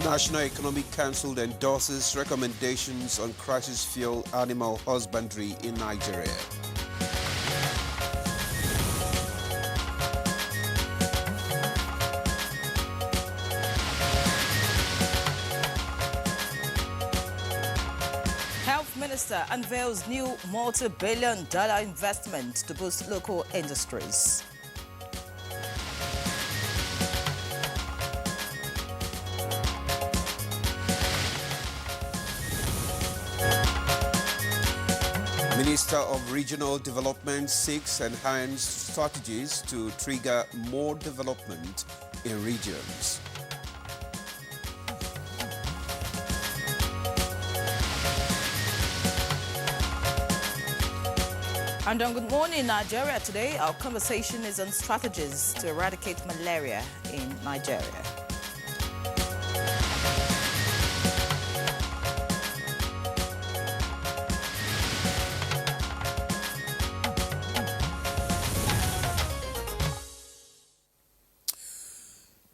National Economic Council endorses recommendations on crisis fuel animal husbandry in Nigeria. Health Minister unveils new multi-billion-dollar investment to boost local industries. Minister of Regional Development seeks enhanced strategies to trigger more development in regions. And on Good Morning Nigeria today, our conversation is on strategies to eradicate malaria in Nigeria.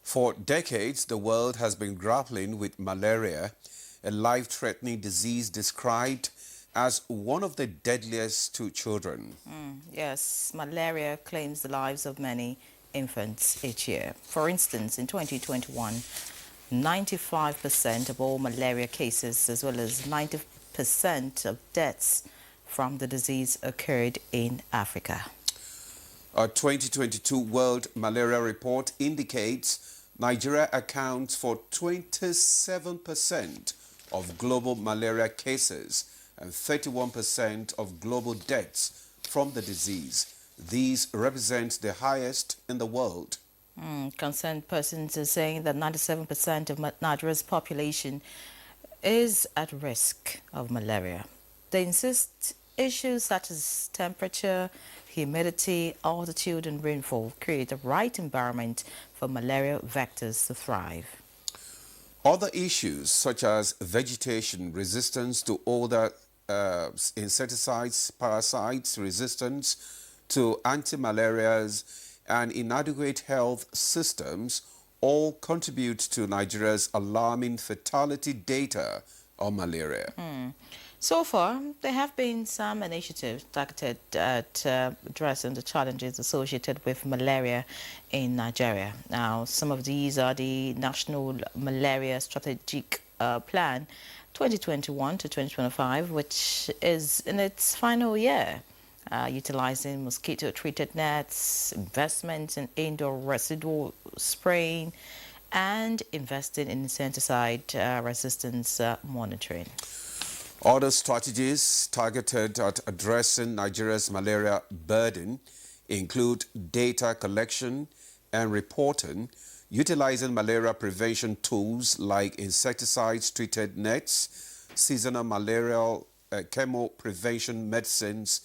For decades, the world has been grappling with malaria, a life-threatening disease described as one of the deadliest to children. Yes, malaria claims the lives of many infants each year. For instance, in 2021, 95% of all malaria cases, as well as 90% of deaths from the disease, occurred in Africa. A 2022 World Malaria Report indicates Nigeria accounts for 27% of global malaria cases and 31% of global deaths from the disease. These represent the highest in the world. Concerned persons are saying that 97% of Nigeria's population is at risk of malaria. They insist issues such as temperature, humidity, altitude and rainfall create the right environment for malaria vectors to thrive. Other issues such as vegetation, resistance to other insecticides, parasites, resistance to anti-malarials and inadequate health systems all contribute to Nigeria's alarming fatality data on malaria. So far, there have been some initiatives targeted at addressing the challenges associated with malaria in Nigeria. Now, some of these are the National Malaria Strategic Plan 2021 to 2025, which is in its final year, utilizing mosquito-treated nets, investments in indoor residual spraying, and investing in insecticide resistance monitoring. Other strategies targeted at addressing Nigeria's malaria burden include data collection and reporting, utilizing malaria prevention tools like insecticides-treated nets, seasonal malarial chemo prevention medicines,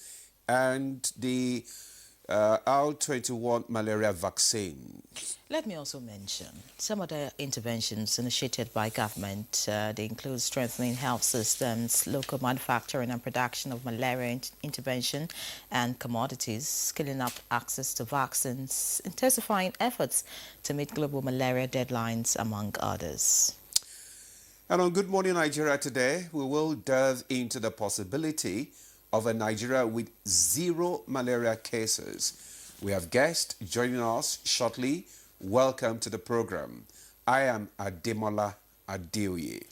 and the R21 malaria vaccine. Let me also mention some other interventions initiated by government. They include strengthening health systems, local manufacturing and production of malaria intervention and commodities, scaling up access to vaccines, intensifying efforts to meet global malaria deadlines, among others. And on Good Morning Nigeria today, we will delve into the possibility of a Nigeria with zero malaria cases. We have guests joining us shortly. Welcome to the program. I am Ademola Adeoye.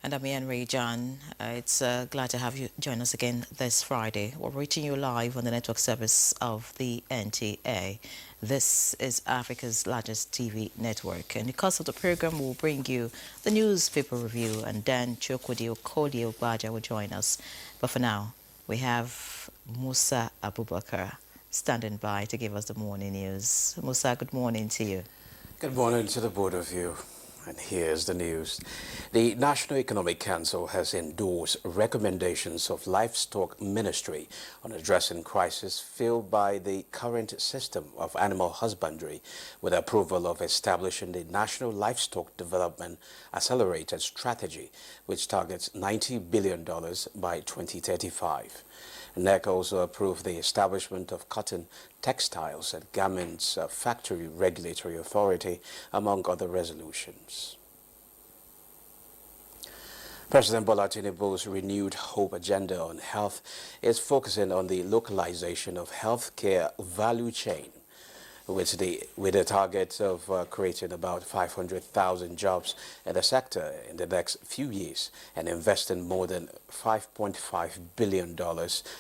And I'm Henry John. It's glad to have you join us again this Friday. We're reaching you live on the network service of the NTA. This is Africa's largest TV network. And because of the program, we'll bring you the newspaper review, and then Chukwudi Okoli Obaja will join us. But for now, we have Musa Abubakar standing by to give us the morning news. Musa, good morning to you. Good morning to the both of you. And here's the news. The National Economic Council has endorsed recommendations of Livestock Ministry on addressing crisis fueled by the current system of animal husbandry, with approval of establishing the National Livestock Development Accelerated Strategy, which targets $90 billion by 2035. NEC also approved the establishment of Cotton, Textiles and Garments Factory Regulatory Authority, among other resolutions. President Bola Tinubu's renewed hope agenda on health is focusing on the localization of healthcare value chain, with the target of creating about 500,000 jobs in the sector in the next few years and investing more than $5.5 billion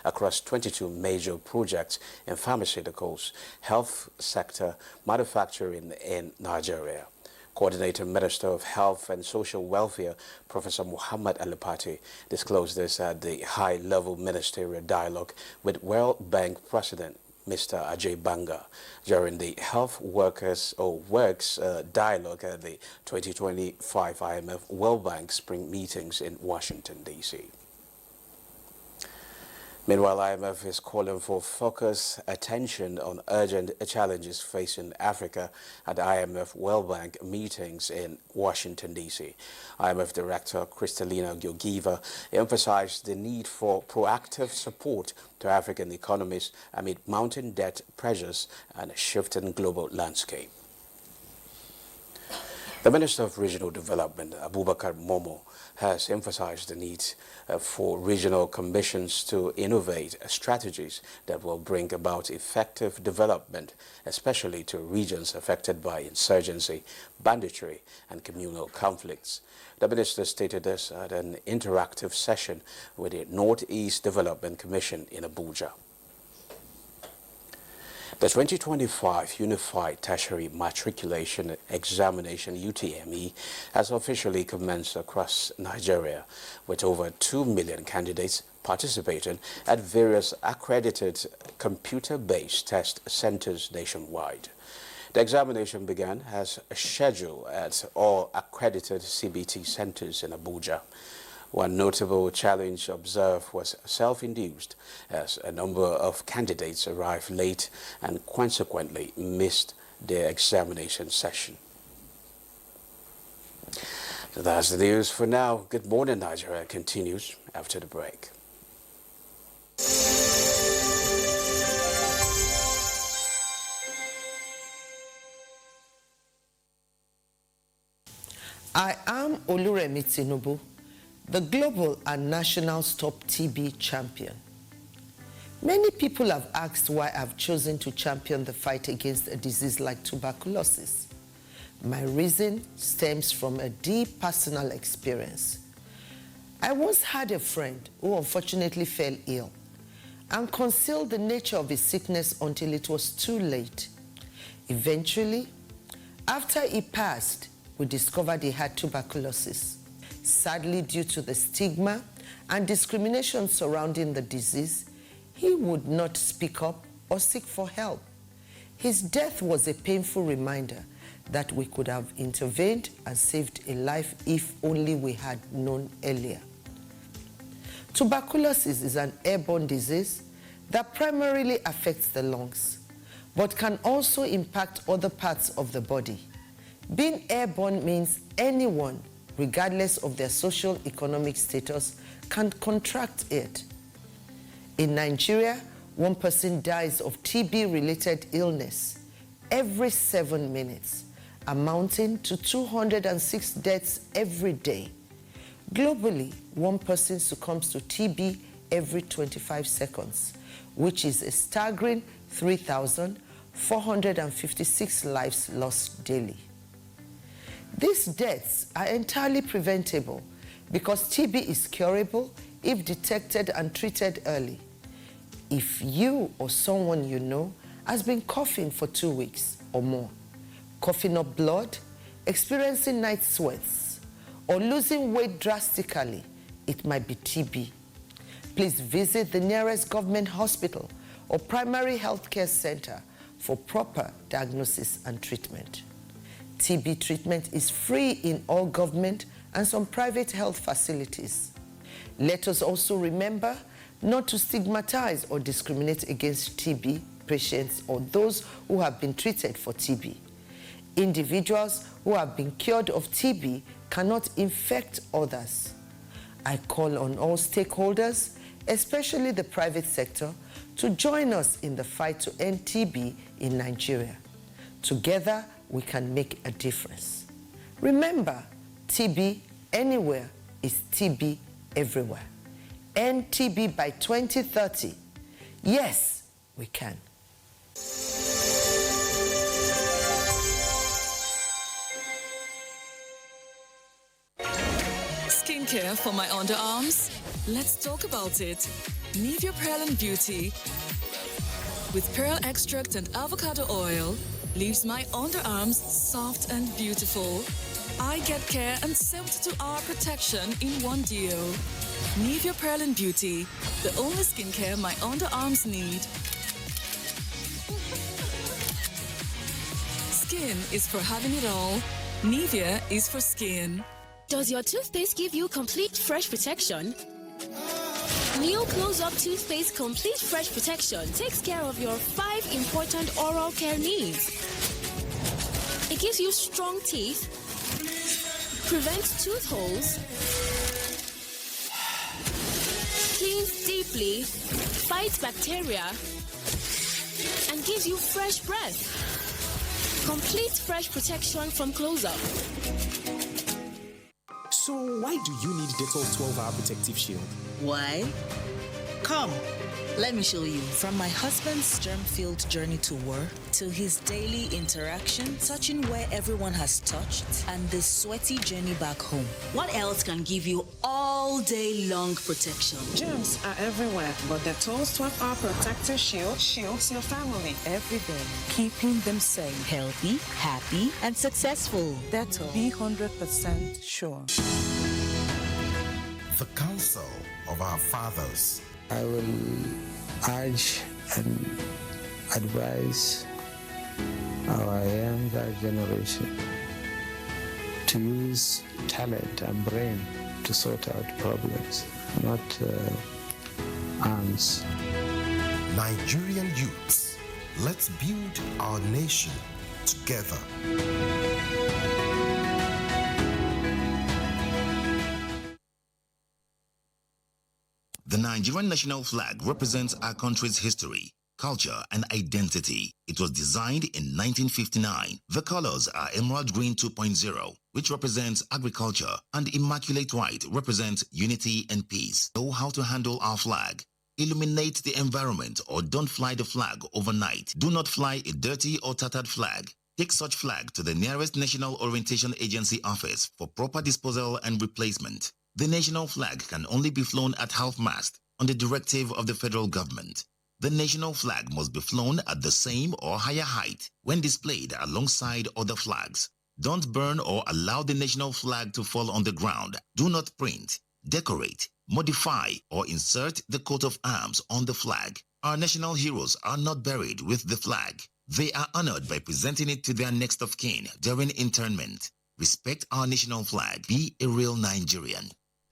across 22 major projects in pharmaceuticals, health sector, manufacturing in Nigeria. Coordinator Minister of Health and Social Welfare, Professor Muhammad Alipati, disclosed this at the high-level ministerial dialogue with World Bank President Mr. Ajay Banga during the Health Workers Works dialogue at the 2025 IMF World Bank Spring Meetings in Washington, D.C. Meanwhile, IMF is calling for focused attention on urgent challenges facing Africa at the IMF World Bank meetings in Washington, D.C. IMF Director Kristalina Georgieva emphasized the need for proactive support to African economies amid mounting debt pressures and a shifting global landscape. The Minister of Regional Development, Abubakar Momo, has emphasized the need for regional commissions to innovate strategies that will bring about effective development, especially to regions affected by insurgency, banditry, and communal conflicts. The minister stated this at an interactive session with the Northeast Development Commission in Abuja. The 2025 Unified Tertiary Matriculation Examination UTME has officially commenced across Nigeria, with over 2 million candidates participating at various accredited computer-based test centers nationwide. The examination began as scheduled at all accredited CBT centers in Abuja. One notable challenge observed was self-induced, as a number of candidates arrived late and consequently missed their examination session. So that's the news for now. Good Morning Nigeria continues after the break. I am Oluremi Tinubu, the global and national Stop TB champion. Many people have asked why I've chosen to champion the fight against a disease like tuberculosis. My reason stems from a deep personal experience. I once had a friend who unfortunately fell ill and concealed the nature of his sickness until it was too late. Eventually, after he passed, we discovered he had tuberculosis. Sadly, due to the stigma and discrimination surrounding the disease, he would not speak up or seek for help. His death was a painful reminder that we could have intervened and saved a life if only we had known earlier. Tuberculosis is an airborne disease that primarily affects the lungs, but can also impact other parts of the body. Being airborne means anyone, regardless of their social economic status, can contract it. In Nigeria, one person dies of TB-related illness every 7 minutes, amounting to 206 deaths every day. Globally, one person succumbs to TB every 25 seconds, which is a staggering 3,456 lives lost daily. These deaths are entirely preventable because TB is curable if detected and treated early. If you or someone you know has been coughing for 2 weeks or more, coughing up blood, experiencing night sweats, or losing weight drastically, it might be TB. Please visit the nearest government hospital or primary healthcare center for proper diagnosis and treatment. TB treatment is free in all government and some private health facilities. Let us also remember not to stigmatize or discriminate against TB patients or those who have been treated for TB. Individuals who have been cured of TB cannot infect others. I call on all stakeholders, especially the private sector, to join us in the fight to end TB in Nigeria. Together, we can make a difference. Remember, TB anywhere, is TB everywhere. End TB by 2030. Yes, we can. Skincare for my underarms? Let's talk about it. Nivea Pearl and Beauty with pearl extract and avocado oil leaves my underarms soft and beautiful. I get care and 72-hour protection in one deal. Nivea Pearl and Beauty, the only skincare my underarms need. Skin is for having it all. Nivea is for skin. Does your toothpaste give you complete fresh protection? New Close-Up Toothpaste Complete Fresh Protection takes care of your 5 important oral care needs. It gives you strong teeth, prevents tooth holes, cleans deeply, fights bacteria, and gives you fresh breath. Complete fresh protection from Close-Up. So why do you need Dettol 12-hour protective shield? Why? Come, let me show you. From my husband's germ-filled journey to work, to his daily interaction, touching where everyone has touched, and the sweaty journey back home. What else can give you all day long protection? Germs are everywhere, but Dettol's 12-hour protective shield shields your family every day, keeping them safe, Healthy, happy, and successful. Dettol, be 100% sure. The counsel of our fathers. I will urge and advise our younger generation to use talent and brain to sort out problems, not arms. Nigerian youths, let's build our nation together. The Nigerian national flag represents our country's history, culture, and identity. It was designed in 1959. The colors are Emerald Green 2.0, which represents agriculture, and Immaculate White represents unity and peace. Know how to handle our flag. Illuminate the environment or don't fly the flag overnight. Do not fly a dirty or tattered flag. Take such flag to the nearest National Orientation Agency office for proper disposal and replacement. The national flag can only be flown at half-mast on the directive of the federal government. The national flag must be flown at the same or higher height when displayed alongside other flags. Don't burn or allow the national flag to fall on the ground. Do not print, decorate, modify, or insert the coat of arms on the flag. Our national heroes are not buried with the flag. They are honored by presenting it to their next of kin during internment. Respect our national flag. Be a real Nigerian.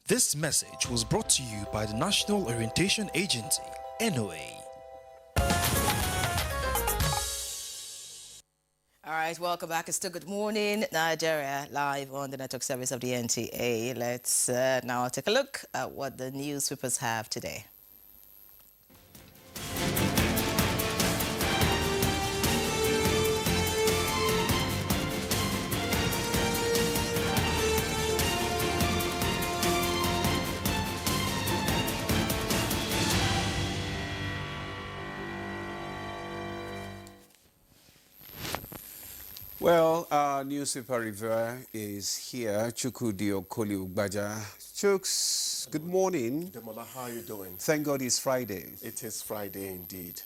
This message was brought to you by the National Orientation Agency, NOA. All right, welcome back. It's still Good Morning Nigeria, live on the network service of the NTA. Let's now take a look at what the newspapers have today. Well, our newspaper reviewer is here, Chukwudi Okoli-Ugbaja. Chooks, good morning. Demola, how are you doing? Thank God it's Friday. It is Friday indeed.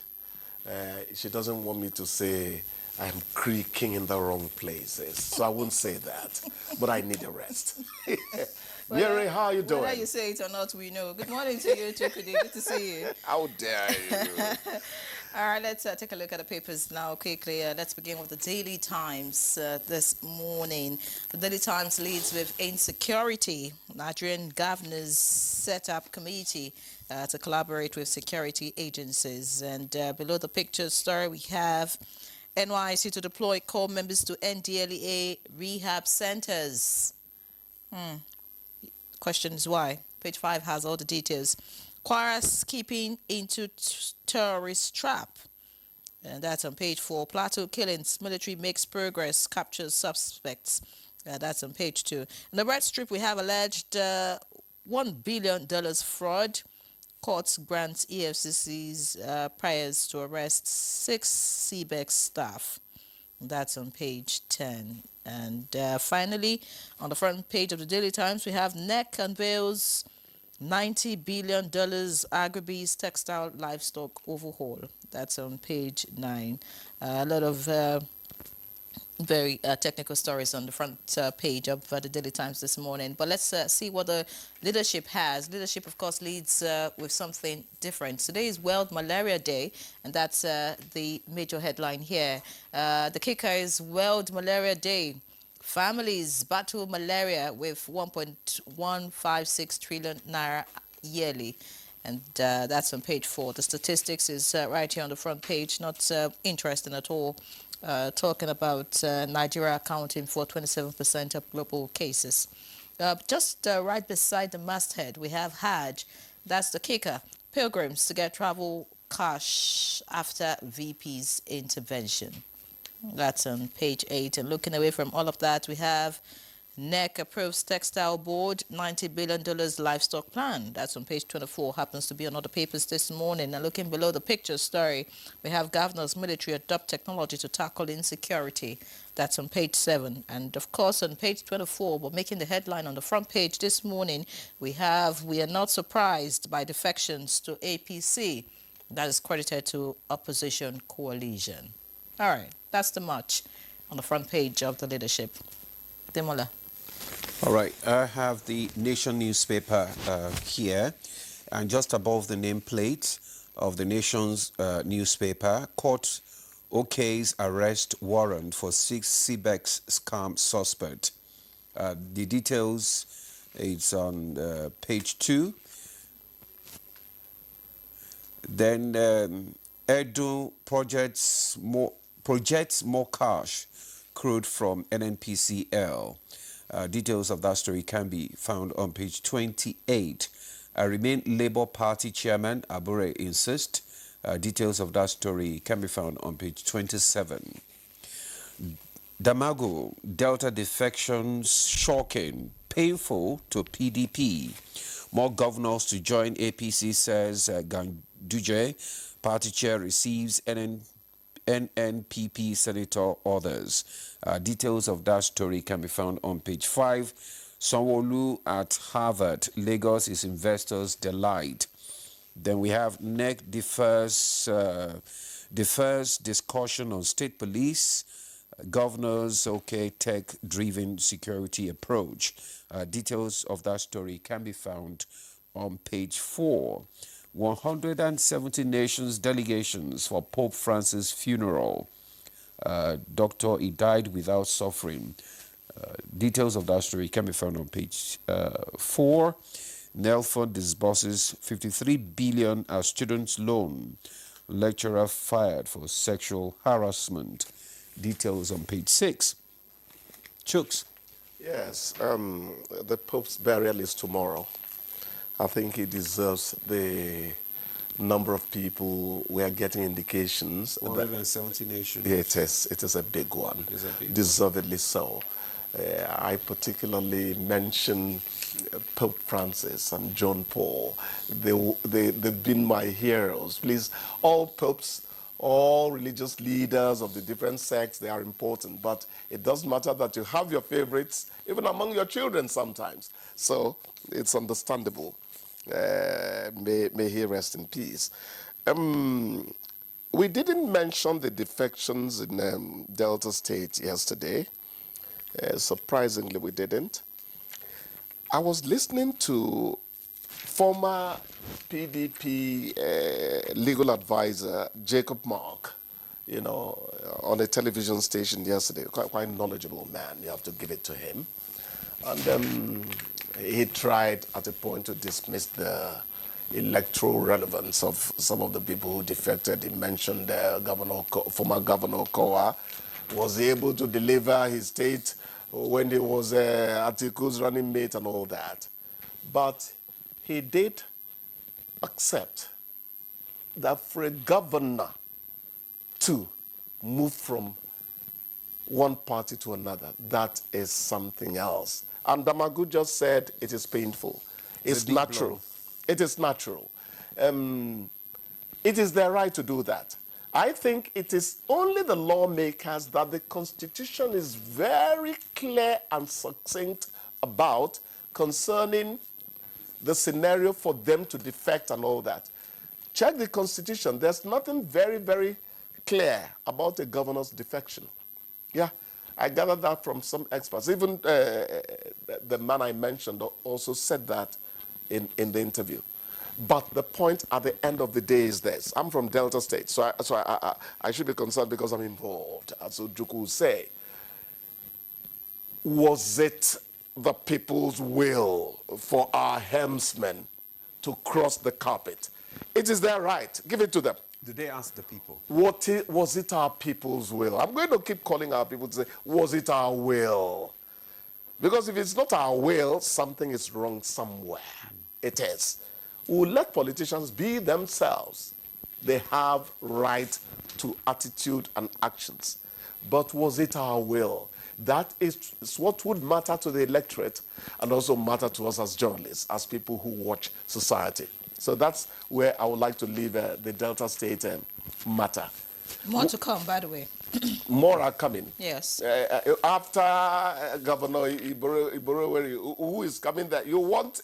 She doesn't want me to say I'm creaking in the wrong places, so I won't say that, but I need a rest. Mary, how are you doing? Whether you say it or not, we know. Good morning to you, Chukwudi. Good to see you. How dare you? All right, let's take a look at the papers now quickly. Let's begin with the Daily Times this morning. The Daily Times leads with insecurity. Nigerian governors set up committee to collaborate with security agencies. And below the picture story, we have NYC to deploy core members to NDLEA rehab centers. Question is why? Page 5 has all the details. Kwara skipping into terrorist trap. And that's on page 4. Plateau killings. Military makes progress. Captures suspects. That's on page 2. In the red strip, we have alleged $1 billion fraud. Court grants EFCC's priors to arrest 6 CBEX staff. That's on page 10. And finally, on the front page of the Daily Times, we have NEC unveils $90 billion agribees textile livestock overhaul. That's on page 9. A lot of very technical stories on the front page of the Daily Times this morning. But let's see what the leadership has. Leadership, of course, leads with something different. Today is World Malaria Day, and that's the major headline here. The kicker is World Malaria Day. Families battle malaria with 1.156 trillion naira yearly. And that's on page 4. The statistics is right here on the front page. Not interesting at all. Talking about Nigeria accounting for 27% of global cases. Just right beside the masthead, we have Hajj. That's the kicker. Pilgrims to get travel cash after VP's intervention. That's on page 8. And looking away from all of that, we have NEC approves textile board $90 billion livestock plan. That's on page 24. Happens to be on other papers this morning. And looking below the picture story, we have governor's military adopt technology to tackle insecurity. That's on page 7. And of course, on page 24, but making the headline on the front page this morning, we are not surprised by defections to APC. That is credited to opposition coalition. All right, that's the much on the front page of the leadership. Demola. All right, I have the Nation newspaper here, and just above the nameplate of the Nation's newspaper, court okays arrest warrant for 6 CBEX scam suspect. The details, it's on page 2. Then Edu projects more cash accrued from NNPCL. Details of that story can be found on page 28. Remain Labour Party Chairman Abure insists. Details of that story can be found on page 27. Damago, Delta defections shocking, painful to PDP. More governors to join APC, says Ganduje. Party chair receives NNPP senator orders. Details of that story can be found on page 5. Sanwo-Olu at Harvard. Lagos is investors' delight. Then we have NEC defers discussion on state police. Governors, tech-driven security approach. Details of that story can be found on page 4. 170 nations delegations for Pope Francis' funeral. Doctor, he died without suffering. Details of that story can be found on page 4. Nelford disburses 53 billion as students' loan. Lecturer fired for sexual harassment. Details on page 6. Chooks. Yes, the Pope's burial is tomorrow. I think he deserves the number of people. We are getting indications. 170 nations. Yeah, it is a big one. It is a big deservedly so. I particularly mention Pope Francis and John Paul. They've been my heroes. Please, all popes, all religious leaders of the different sects, they are important. But it doesn't matter that you have your favorites, even among your children sometimes. So it's understandable. May he rest in peace. We didn't mention the defections in Delta State yesterday. Surprisingly, we didn't. I was listening to former PDP legal advisor Jacob Mark, on a television station yesterday. Quite knowledgeable man, you have to give it to him. And he tried at a point to dismiss the electoral relevance of some of the people who defected. He mentioned former Governor Kowa was able to deliver his state when he was Atiku's running mate and all that. But he did accept that for a governor to move from one party to another, that is something else. And Damagu just said it is painful. It's natural. It is natural. It is their right to do that. I think it is only the lawmakers that the Constitution is very clear and succinct about concerning the scenario for them to defect and all that. Check the Constitution. There's nothing very, very clear about a governor's defection. Yeah, I gathered that from some experts. Even the man I mentioned also said that in the interview. But the point at the end of the day is this. I'm from Delta State, so I should be concerned because I'm involved, as Ojukwu would say. Was it the people's will for our helmsmen to cross the carpet? It is their right. Give it to them. Did they ask the people? Was it our people's will? I'm going to keep calling our people to say, was it our will? Because if it's not our will, something is wrong somewhere. It is. We'll let politicians be themselves. They have right to attitude and actions. But was it our will? That is what would matter to the electorate and also matter to us as journalists, as people who watch society. So that's where I would like to leave the Delta State matter. More to come, by the way. More are coming. Yes. After Governor Iboro, who is coming there? You want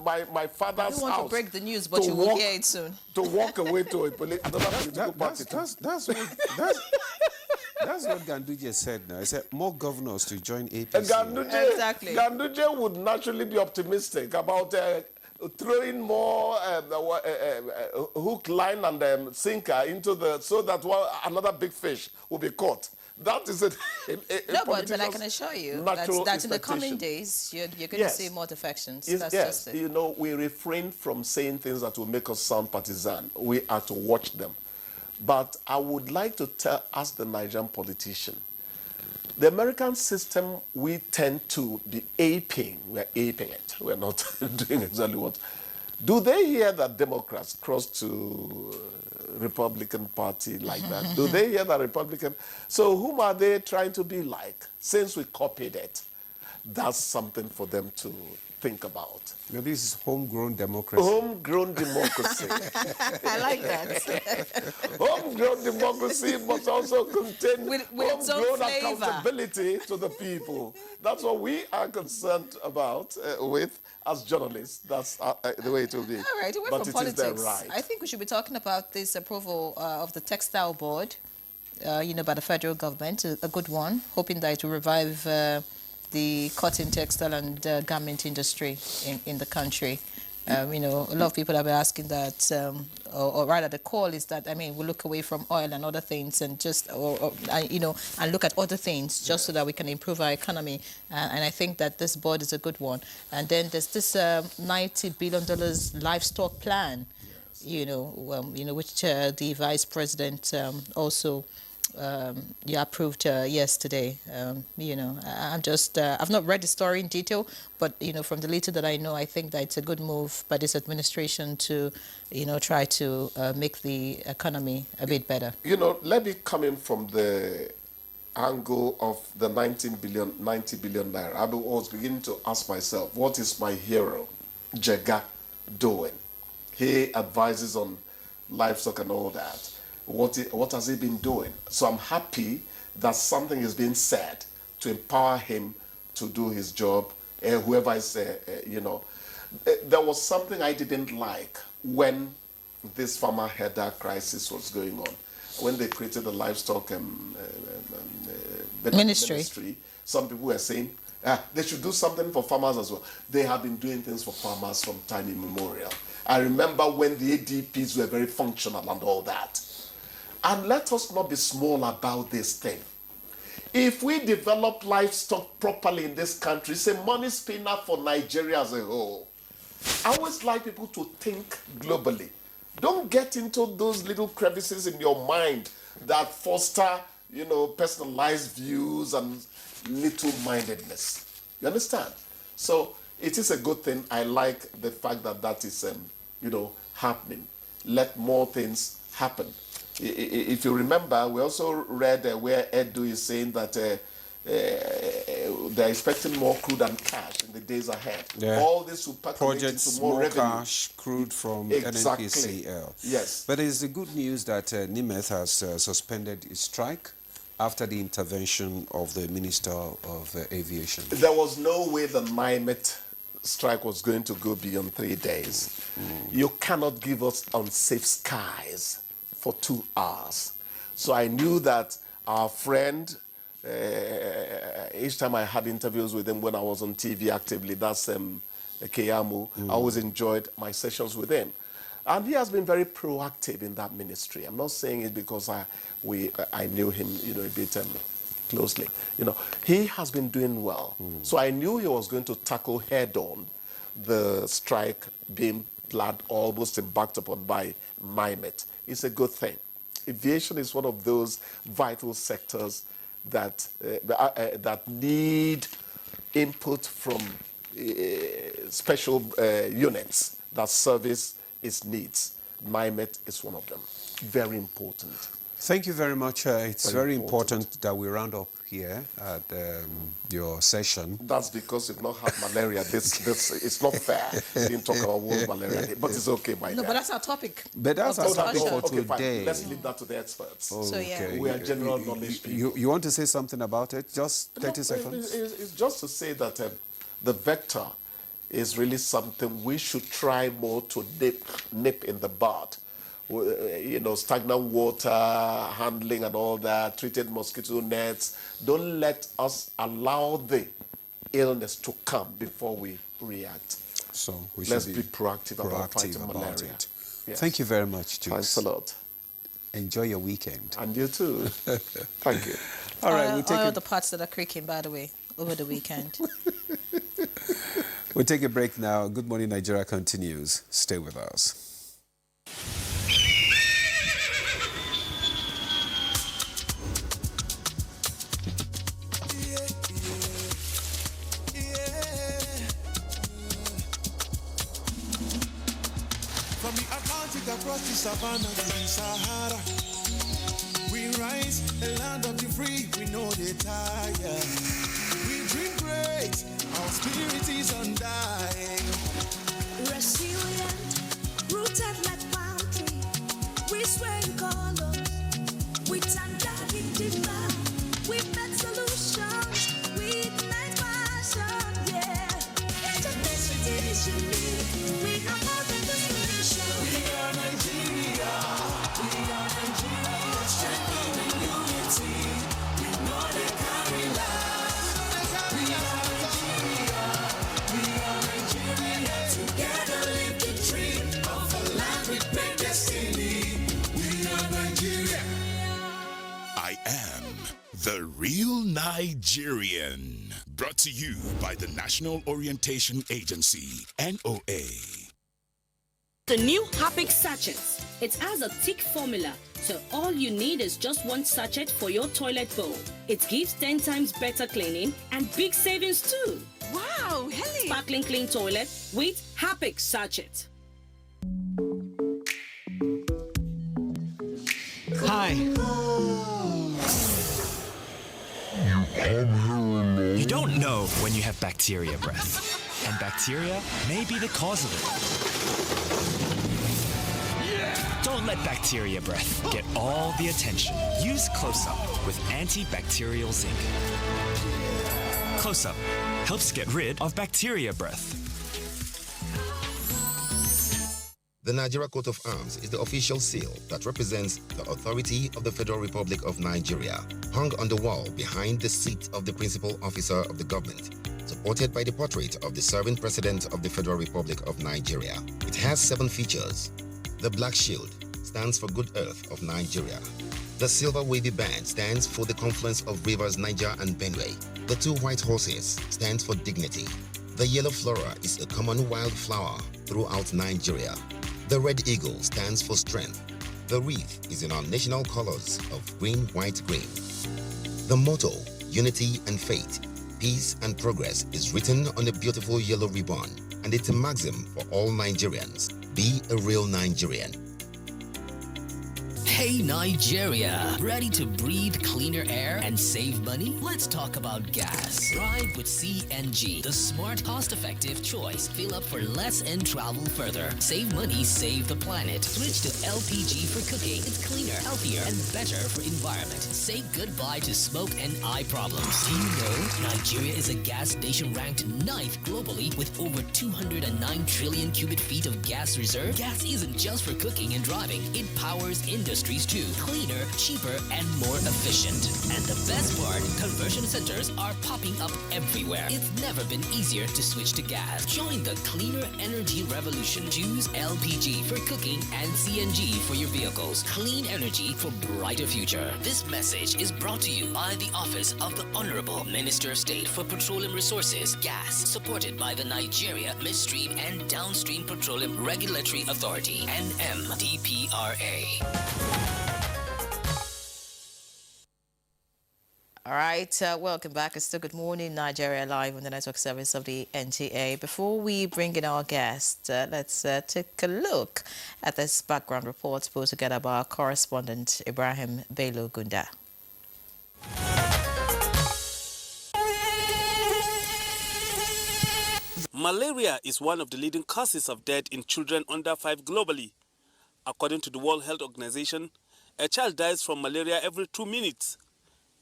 my father's house. You want to break the news, but you will hear it soon. To walk away to another political party. That's what Ganduje said now. He said more governors to join APC. Exactly. Ganduje would naturally be optimistic about throwing more hook, line, and sinker into so that another big fish will be caught. That is it. No, but I can assure you that in the coming days, you're going to see more defections. That's just it. You know, we refrain from saying things that will make us sound partisan. We are to watch them. But I would like to ask the Nigerian politician, the American system, we tend to be aping. We're aping it. We're not doing exactly what. Do they hear that Democrats cross to Republican Party like that? Do they hear that Republican? So whom are they trying to be like? Since we copied it, that's something for them to think about. Now, this is homegrown democracy. Homegrown democracy. I like that. Homegrown democracy must also contain with homegrown accountability to the people. That's what we are concerned about with as journalists. That's the way it will be. All right, away but from it politics, is their right. I think we should be talking about this approval of the textile board, by the federal government, a good one, hoping that it will revive the cotton, textile, and garment industry in the country. A lot of people have been asking that, or rather, the call is that we look away from oil and other things, and just and look at other things just so that we can improve our economy. And I think that this board is a good one. And then there's this $90 billion livestock plan, which the vice president also. Approved yesterday. I've not read the story in detail, but from the little that I know, I think that it's a good move by this administration to try to make the economy a bit better. Let me come in from the angle of the 90 billion naira. I was beginning to ask myself, what is my hero, Jega, doing? He advises on livestock and all that. What has he been doing? So I'm happy that something is being said to empower him to do his job, whoever is, There was something I didn't like when this farmer header crisis was going on. When they created the livestock ministry, some people were saying they should do something for farmers as well. They have been doing things for farmers from time immemorial. I remember when the ADPs were very functional and all that. And let us not be small about this thing. If we develop livestock properly in this country, it's a money spinner for Nigeria as a whole. I always like people to think globally. Don't get into those little crevices in your mind that foster, personalized views and little-mindedness. You understand? So it is a good thing. I like the fact that that is, happening. Let more things happen. If you remember, we also read where Edu is saying that they're expecting more crude and cash in the days ahead. Yeah. All this will percolate Projects, into more more revenue. cash, crude from Exactly. NNPCL. Yes. But it's the good news that NIMET has suspended its strike after the intervention of the Minister of Aviation. There was no way the NIMET strike was going to go beyond 3 days. You cannot give us unsafe skies for 2 hours. So I knew that our friend, each time I had interviews with him when I was on TV actively, that's Keyamu, I always enjoyed my sessions with him. And he has been very proactive in that ministry. I'm not saying it because I knew him, a bit closely. He has been doing well. So I knew he was going to tackle head-on the strike being planned, almost embarked upon by NIMET. It's a good thing. Aviation is one of those vital sectors that need input from special units that service its needs. NIMET is one of them. Very important. Thank you very much. It's very important that we round up here at your session. That's because you've not had malaria. It's not fair. We didn't talk about World Malaria Day, but it's okay, my dear. No, but that's our topic. But that's our topic for today. Fine. Let's leave that to the experts. Okay. So, yeah. We are general knowledge people. You want to say something about it? Just 30 seconds. It's just to say that the vector is really something we should try more to nip in the bud. Stagnant water, handling and all that, treated mosquito nets. Don't let us allow the illness to come before we react. So let's be proactive about fighting malaria. Yes. Thank you very much, Jukes. Thanks a lot. Enjoy your weekend. And you too. Thank you. All right, we'll take all the parts that are creaking, by the way, over the weekend. We'll take a break now. Good Morning Nigeria continues. Stay with us. From the Atlantic across the savannah to the Sahara, we rise, a land of the free, we know they tire. We dream great, our spirit is undying. Resilient, rooted like palm tree, we swear in colors, we stand out in demand, we make solutions, we ignite passion, yeah. Diversity is unique, we are more than the solution. We are Nigeria, strengthening unity, we know they carry life. We are Nigeria, together live the dream of a land with great destiny. We are Nigeria. I am the real Nigerian. Brought to you by the National Orientation Agency, NOA. The new Harpic sachets. It has a thick formula, so all you need is just one sachet for your toilet bowl. It gives 10 times better cleaning and big savings too. Wow, Helen! Sparkling clean toilet with Harpic sachet. Hi. You don't know when you have bacteria breath, and bacteria may be the cause of it. Don't let bacteria breath get all the attention. Use Close-Up with antibacterial zinc. Close-Up helps get rid of bacteria breath. The Nigeria Coat of Arms is the official seal that represents the authority of the Federal Republic of Nigeria, hung on the wall behind the seat of the principal officer of the government, supported by the portrait of the serving President of the Federal Republic of Nigeria. It has 7 features. The black shield stands for Good Earth of Nigeria. The silver wavy band stands for the confluence of rivers Niger and Benue. The 2 white horses stands for dignity. The yellow flora is a common wildflower throughout Nigeria. The red eagle stands for strength. The wreath is in our national colors of green, white, green. The motto, unity and faith, peace and progress, is written on a beautiful yellow ribbon, and it's a maxim for all Nigerians. Be a real Nigerian. Hey Nigeria, ready to breathe cleaner air and save money? Let's talk about gas. Drive with CNG, the smart, cost-effective choice. Fill up for less and travel further. Save money, save the planet. Switch to LPG for cooking. It's cleaner, healthier, and better for environment. Say goodbye to smoke and eye problems. Do you know Nigeria is a gas nation ranked 9th globally with over 209 trillion cubic feet of gas reserve? Gas isn't just for cooking and driving. It powers industries too. Cleaner, cheaper, and more efficient. And the best part, conversion centers are popping up everywhere. It's never been easier to switch to gas. Join the cleaner energy revolution. Choose LPG for cooking and CNG for your vehicles. Clean energy for brighter future. This message is brought to you by the Office of the Honorable Minister of State for Petroleum Resources, Gas, supported by the Nigeria Midstream and Downstream Petroleum Regulatory Authority, NMDPRA. All right, welcome back. It's still Good Morning Nigeria live on the network service of the NTA. Before we bring in our guest, let's take a look at this background report put together by our correspondent Ibrahim Bello Gunda. Malaria is one of the leading causes of death in children under 5 globally. According to the World Health Organization, a child dies from malaria every 2 minutes.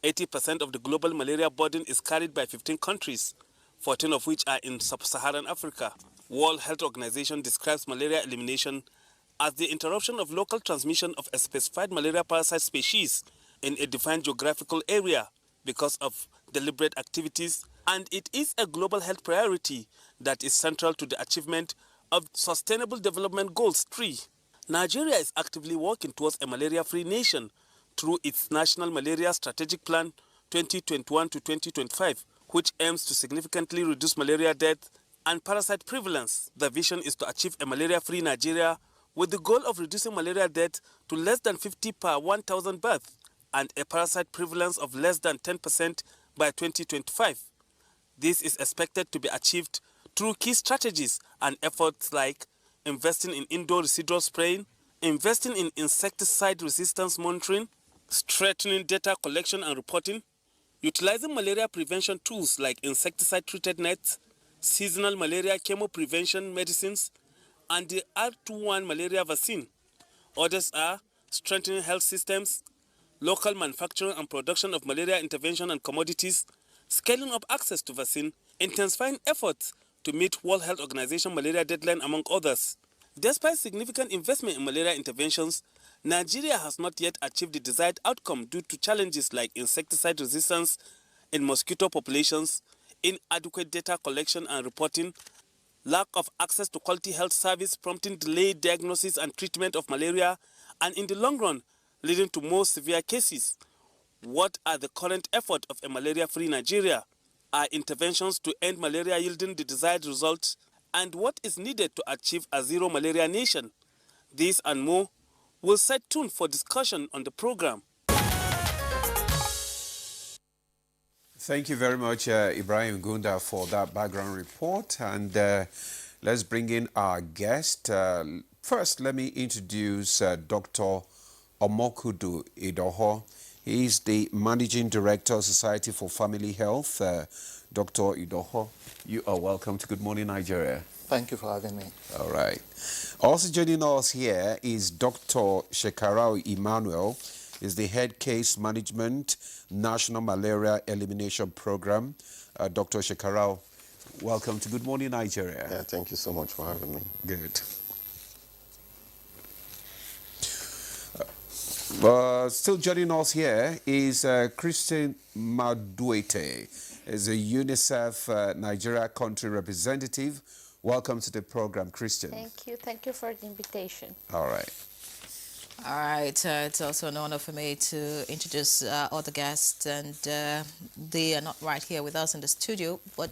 80% of the global malaria burden is carried by 15 countries, 14 of which are in sub-Saharan Africa. World Health Organization describes malaria elimination as the interruption of local transmission of a specified malaria parasite species in a defined geographical area because of deliberate activities, and it is a global health priority that is central to the achievement of Sustainable Development Goals 3. Nigeria is actively working towards a malaria-free nation through its National Malaria Strategic Plan 2021 to 2025, which aims to significantly reduce malaria death and parasite prevalence. The vision is to achieve a malaria-free Nigeria with the goal of reducing malaria death to less than 50 per 1,000 births and a parasite prevalence of less than 10% by 2025. This is expected to be achieved through key strategies and efforts like investing in indoor residual spraying, investing in insecticide resistance monitoring, strengthening data collection and reporting, utilizing malaria prevention tools like insecticide-treated nets, seasonal malaria chemo prevention medicines, and the R21 malaria vaccine. Others are strengthening health systems, local manufacturing and production of malaria intervention and commodities, scaling up access to vaccine, intensifying efforts to meet World Health Organization malaria deadline, among others. Despite significant investment in malaria interventions, Nigeria has not yet achieved the desired outcome due to challenges like insecticide resistance in mosquito populations, inadequate data collection and reporting, lack of access to quality health service prompting delayed diagnosis and treatment of malaria, and in the long run, leading to more severe cases. What are the current efforts of a malaria-free Nigeria? Are interventions to end malaria yielding the desired results? And what is needed to achieve a zero malaria nation? This and more will set tune for discussion on the program. Thank you very much, Ibrahim Gunda, for that background report. And let's bring in our guest. First, let me introduce Dr. Omokudu Idoho. He is the Managing Director, Society for Family Health. Dr. Idoho, you are welcome to Good Morning Nigeria. Thank you for having me. All right. Also joining us here is Dr. Shekarau Emmanuel. Is the Head Case Management National Malaria Elimination Program. Dr. Shekarau, welcome to Good Morning Nigeria. Yeah, thank you so much for having me. Good. Still joining us here is Christine Maduete, is a UNICEF Nigeria country representative. Welcome to the program, Christian. Thank you for the invitation. All right. All right, it's also an honor for me to introduce other guests, and they are not right here with us in the studio, but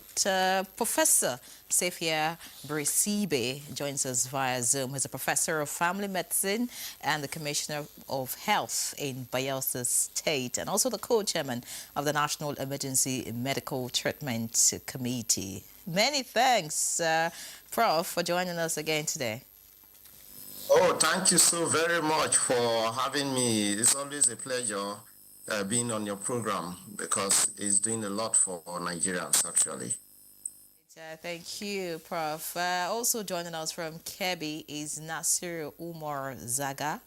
Professor Safia Brisibe joins us via Zoom. He's a professor of family medicine and the commissioner of health in Bayelsa State, and also the co-chairman of the National Emergency Medical Treatment Committee. Many thanks, Prof, for joining us again today. Oh, thank you so very much for having me. It's always a pleasure being on your program because it's doing a lot for Nigerians, actually. Thank you, Prof. Also joining us from Kebbi is Nasir Umar Zaga,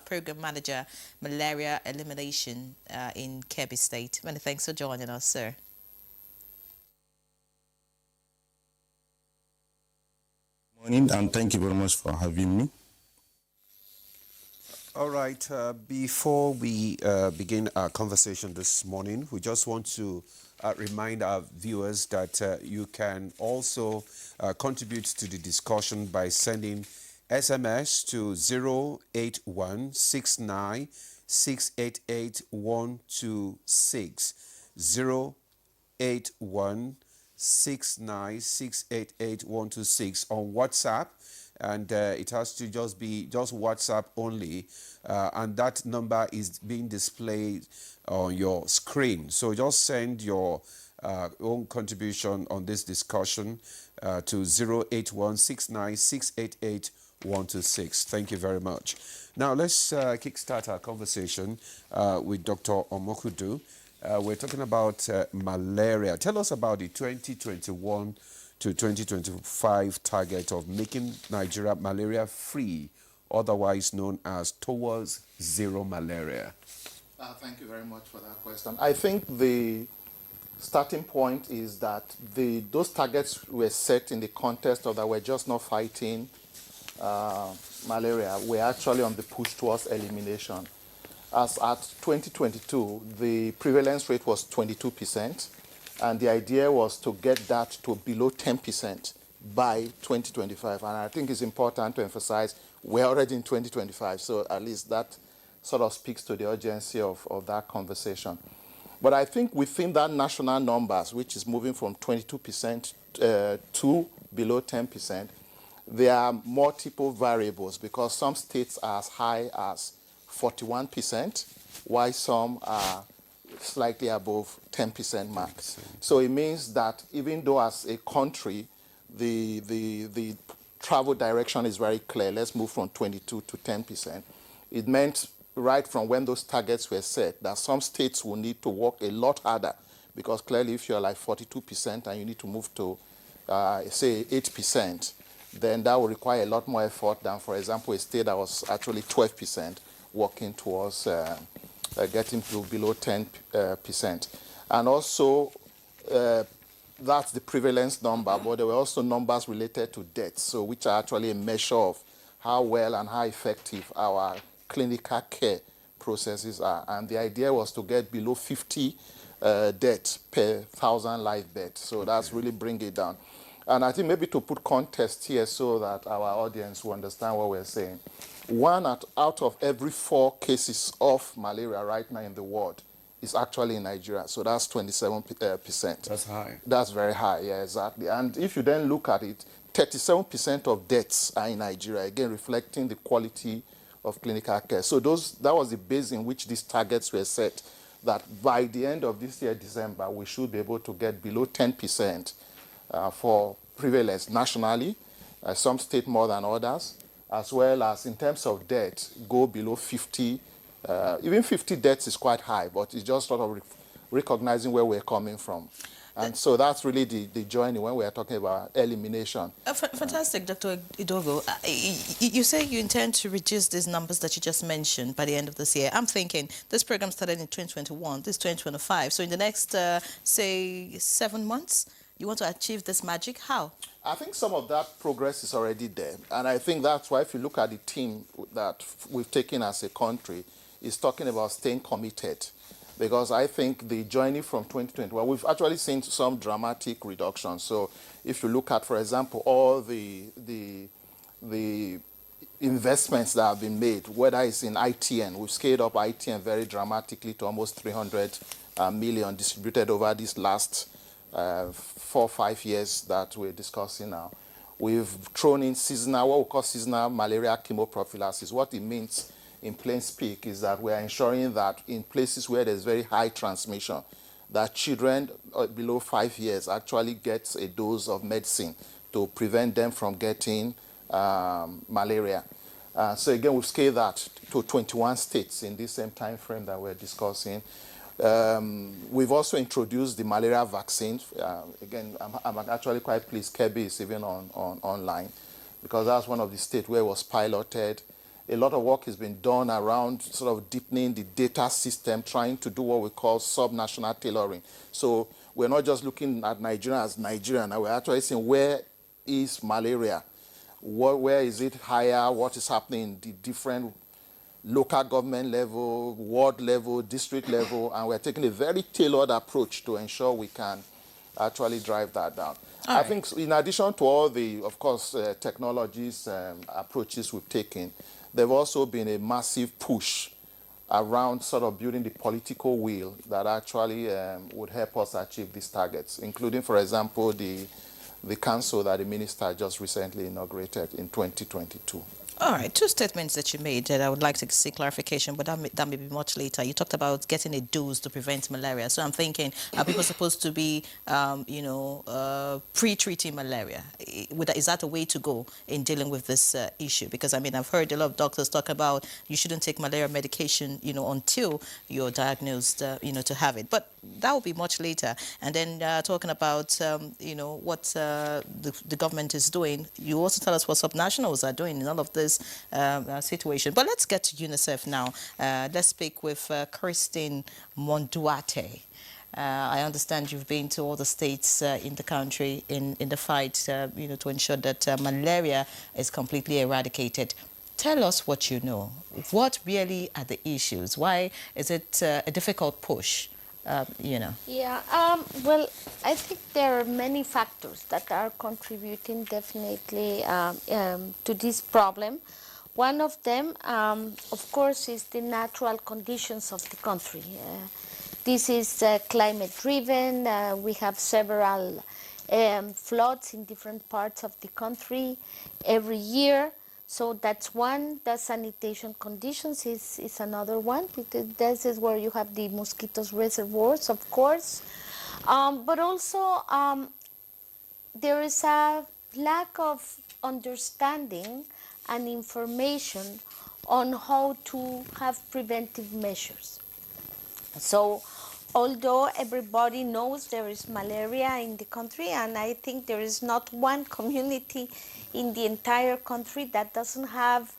Program Manager, Malaria Elimination in Kebbi State. Many thanks for joining us, sir. Morning, and thank you very much for having me. All right, before we begin our conversation this morning, we just want to remind our viewers that you can also contribute to the discussion by sending SMS to 08169688126, 08169688126 on WhatsApp, and it has to just be just WhatsApp only, and that number is being displayed on your screen. So just send your own contribution on this discussion to 08169688126. Thank you very much. Now let's kickstart our conversation with Dr. Omokudu. We're talking about malaria. Tell us about the 2021 to 2025 target of making Nigeria malaria-free, otherwise known as Towards Zero Malaria. Thank you very much for that question. I think the starting point is that those targets were set in the context of that we're just not fighting malaria. We're actually on the push towards elimination. As at 2022, the prevalence rate was 22%. And the idea was to get that to below 10% by 2025. And I think it's important to emphasize we're already in 2025, so at least that sort of speaks to the urgency of that conversation. But I think within that national numbers, which is moving from 22% to below 10%, there are multiple variables because some states are as high as 41%, while some are slightly above 10% mark. So it means that even though as a country, the travel direction is very clear, let's move from 22 to 10%, it meant right from when those targets were set that some states will need to work a lot harder because clearly if you're like 42% and you need to move to, say, 8%, then that will require a lot more effort than, for example, a state that was actually 12% working towards getting to below 10%. And also, that's the prevalence number, but there were also numbers related to deaths, so which are actually a measure of how well and how effective our clinical care processes are. And the idea was to get below 50 deaths per 1,000 live beds. So that's really bring it down. And I think maybe to put context here so that our audience will understand what we're saying. Out of every 4 cases of malaria right now in the world is actually in Nigeria. So that's 27%. That's high. That's very high, yeah, exactly. And if you then look at it, 37% of deaths are in Nigeria, again reflecting the quality of clinical care. So that was the base in which these targets were set, that by the end of this year, December, we should be able to get below 10% for prevalence nationally, some states more than others, as well as in terms of death, go below 50. Even 50 deaths is quite high, but it's just sort of recognizing where we're coming from. And so that's really the journey when we're talking about elimination. Fantastic, Dr. Idogo. You say you intend to reduce these numbers that you just mentioned by the end of this year. I'm thinking this program started in 2021, this is 2025. So in the next, say, 7 months, you want to achieve this magic? How? I think some of that progress is already there. And I think that's why if you look at the team that we've taken as a country, is talking about staying committed. Because I think the journey from 2020, well, we've actually seen some dramatic reductions. So if you look at, for example, all the investments that have been made, whether it's in ITN, we've scaled up ITN very dramatically to almost 300 million distributed over these last 4 or 5 years that we're discussing now. We've thrown in seasonal, what we call seasonal malaria chemoprophylaxis. What it means in plain speak is that we are ensuring that in places where there's very high transmission, that children below 5 years actually get a dose of medicine to prevent them from getting malaria. So again, we've scaled that to 21 states in this same time frame that we're discussing. We've also introduced the malaria vaccine. Again, I'm actually quite pleased Kebbi is even online, because that's one of the states where it was piloted. A lot of work has been done around sort of deepening the data system, trying to do what we call sub-national tailoring. So we're not just looking at Nigeria as Nigeria, now we're actually saying where is malaria? Where is it higher? What is happening in the different local government level, ward level, district level, and we're taking a very tailored approach to ensure we can actually drive that down. I think in addition to all the, of course, technologies, approaches we've taken, there've also been a massive push around sort of building the political will that actually would help us achieve these targets, including, for example, the council that the minister just recently inaugurated in 2022. All right, two statements that you made that I would like to see clarification, but that may be much later. You talked about getting a dose to prevent malaria. So I'm thinking, are people supposed to be, pre-treating malaria? Is that a way to go in dealing with this issue? Because, I mean, I've heard a lot of doctors talk about you shouldn't take malaria medication, until you're diagnosed, to have it. But that will be much later. And then talking about, what the government is doing, you also tell us what subnationals are doing in all of this situation. But let's get to UNICEF now. Let's speak with Christine Monduate. I understand you've been to all the states in the country in the fight, to ensure that malaria is completely eradicated. Tell us what you know. What really are the issues? Why is it a difficult push? Yeah, well, I think there are many factors that are contributing definitely to this problem. One of them, of course, is the natural conditions of the country. This is climate-driven. We have several floods in different parts of the country every year. So that's one. The sanitation conditions is another one. This is where you have the mosquitoes reservoirs, of course. But also there is a lack of understanding and information on how to have preventive measures. So although everybody knows there is malaria in the country, and I think there is not one community in the entire country that doesn't have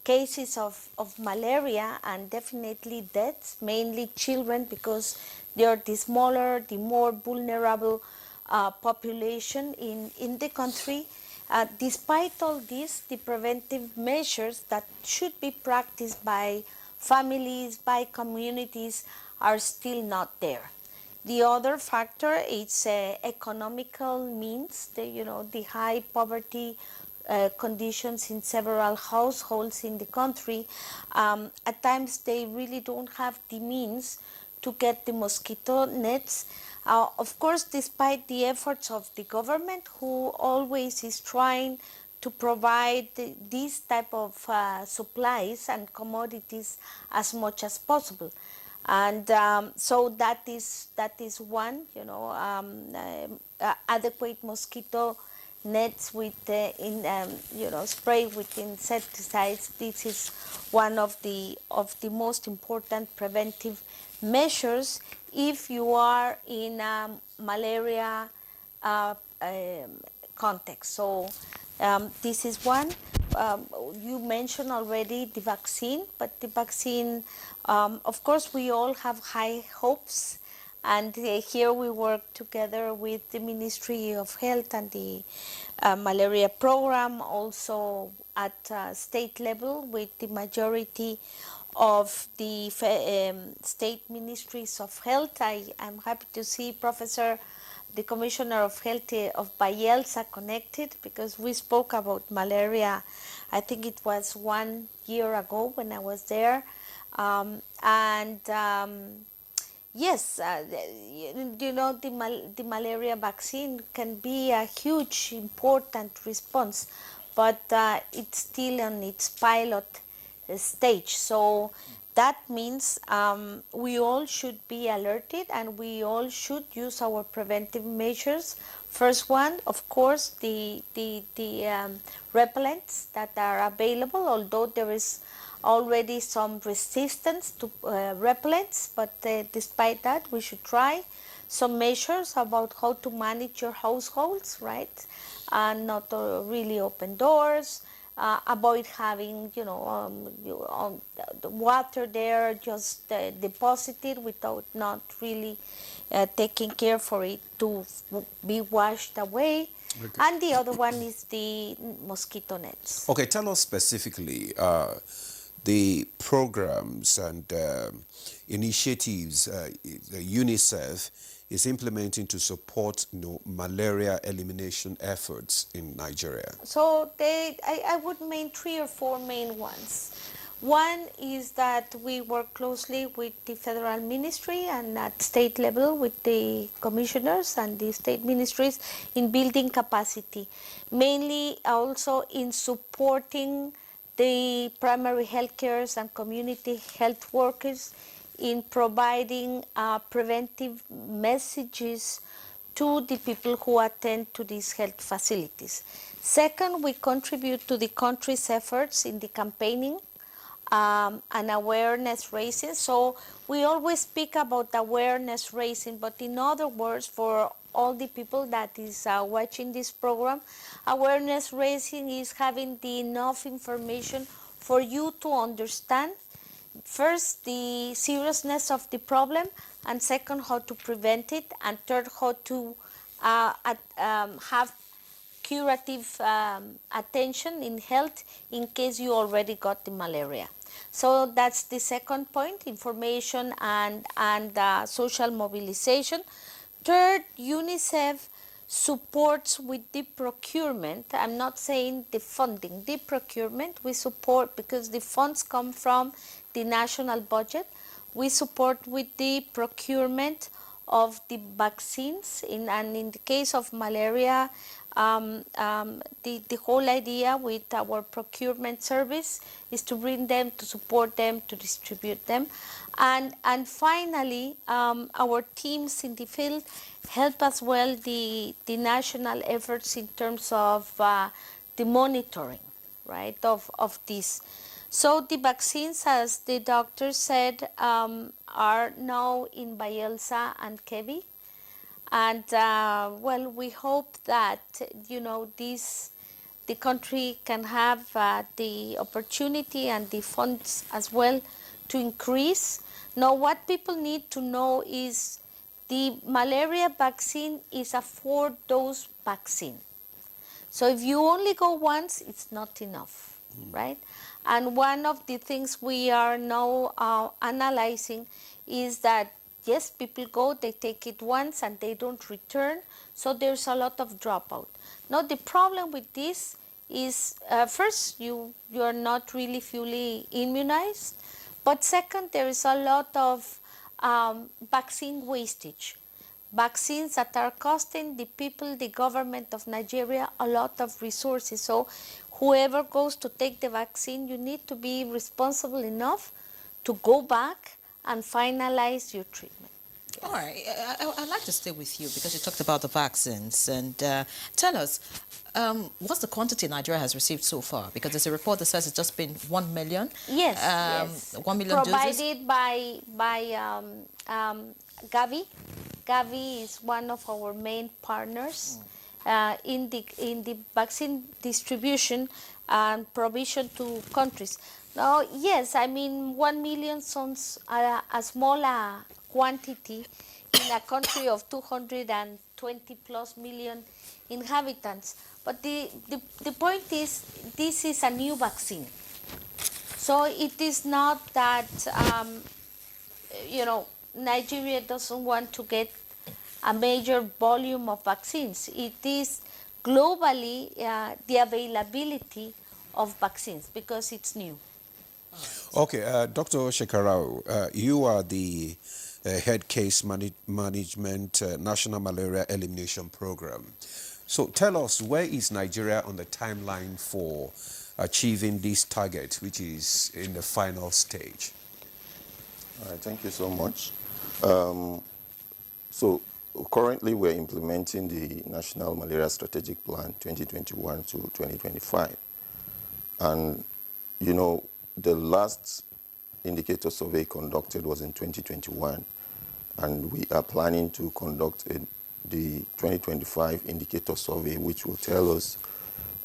cases of malaria, and definitely deaths, mainly children, because they are the smaller, the more vulnerable population in the country. Despite all this, the preventive measures that should be practiced by families, by communities, are still not there. The other factor is economical means, the high poverty conditions in several households in the country. At times they really don't have the means to get the mosquito nets. Of course, despite the efforts of the government, who always is trying to provide these type of supplies and commodities as much as possible. And so that is one, adequate mosquito nets with spray with insecticides. This is one of the most important preventive measures if you are in a malaria context. So this is one. You mentioned already the vaccine, but the vaccine, of course, we all have high hopes. And here we work together with the Ministry of Health and the malaria program, also at state level with the majority of the state ministries of health. I'm happy to see the Commissioner of Health of Bayelsa connected, because we spoke about malaria, I think it was 1 year ago when I was there. Yes, the malaria vaccine can be a huge, important response, but it's still on its pilot stage. So that means we all should be alerted and we all should use our preventive measures. First one, of course, the repellents that are available, although there is already some resistance to repellents, but despite that, we should try some measures about how to manage your households, right? And not really open doors. Avoid having, the water there just deposited without not really taking care for it to be washed away. Okay. And the other one is the mosquito nets. Okay, tell us specifically the programs and initiatives the UNICEF is implementing to support malaria elimination efforts in Nigeria. So I would name 3 or 4 main ones. One is that we work closely with the federal ministry and at state level with the commissioners and the state ministries in building capacity, mainly also in supporting the primary health cares and community health workers in providing preventive messages to the people who attend to these health facilities. Second, we contribute to the country's efforts in the campaigning and awareness raising. So we always speak about awareness raising, but in other words, for all the people that is watching this program, awareness raising is having the enough information for you to understand first the seriousness of the problem, and second how to prevent it, and third how to have curative attention in health in case you already got the malaria. So that's the second point, information and social mobilization. Third, UNICEF supports with the procurement. I'm not saying the funding, the procurement we support because the funds come from the national budget. We support with the procurement of the vaccines and in the case of malaria, the whole idea with our procurement service is to bring them, to support them, to distribute them. And finally, our teams in the field help as well the national efforts in terms of the monitoring, right, of this. So the vaccines, as the doctor said, are now in Bayelsa and Kebbi. And well, we hope that, the country can have the opportunity and the funds as well to increase. Now, what people need to know is the malaria vaccine is a 4-dose vaccine. So if you only go once, it's not enough, right? And one of the things we are now analyzing is that, yes, people go, they take it once and they don't return, so there's a lot of dropout. Now, the problem with this is, first, you are not really fully immunized, but second, there is a lot of vaccine wastage. Vaccines that are costing the people, the government of Nigeria, a lot of resources. So whoever goes to take the vaccine, you need to be responsible enough to go back and finalize your treatment. All right, I'd like to stay with you because you talked about the vaccines. And tell us, what's the quantity Nigeria has received so far? Because there's a report that says it's just been 1 million. Yes, yes. 1 million provided doses? by Gavi. Gavi is one of our main partners in the vaccine distribution and provision to countries. Now, yes, I mean 1 million sounds a small quantity in a country of 220 plus million inhabitants. But the point is, this is a new vaccine. So it is not that, Nigeria doesn't want to get a major volume of vaccines. It is globally the availability of vaccines because it's new. Okay, Dr. Shekarau, you are the head case management National Malaria Elimination Program. So tell us, where is Nigeria on the timeline for achieving this target, which is in the final stage? All right, thank you so much. So currently we're implementing the National Malaria Strategic Plan 2021 to 2025. And, you know, the last indicator survey conducted was in 2021. And we are planning to conduct the 2025 indicator survey, which will tell us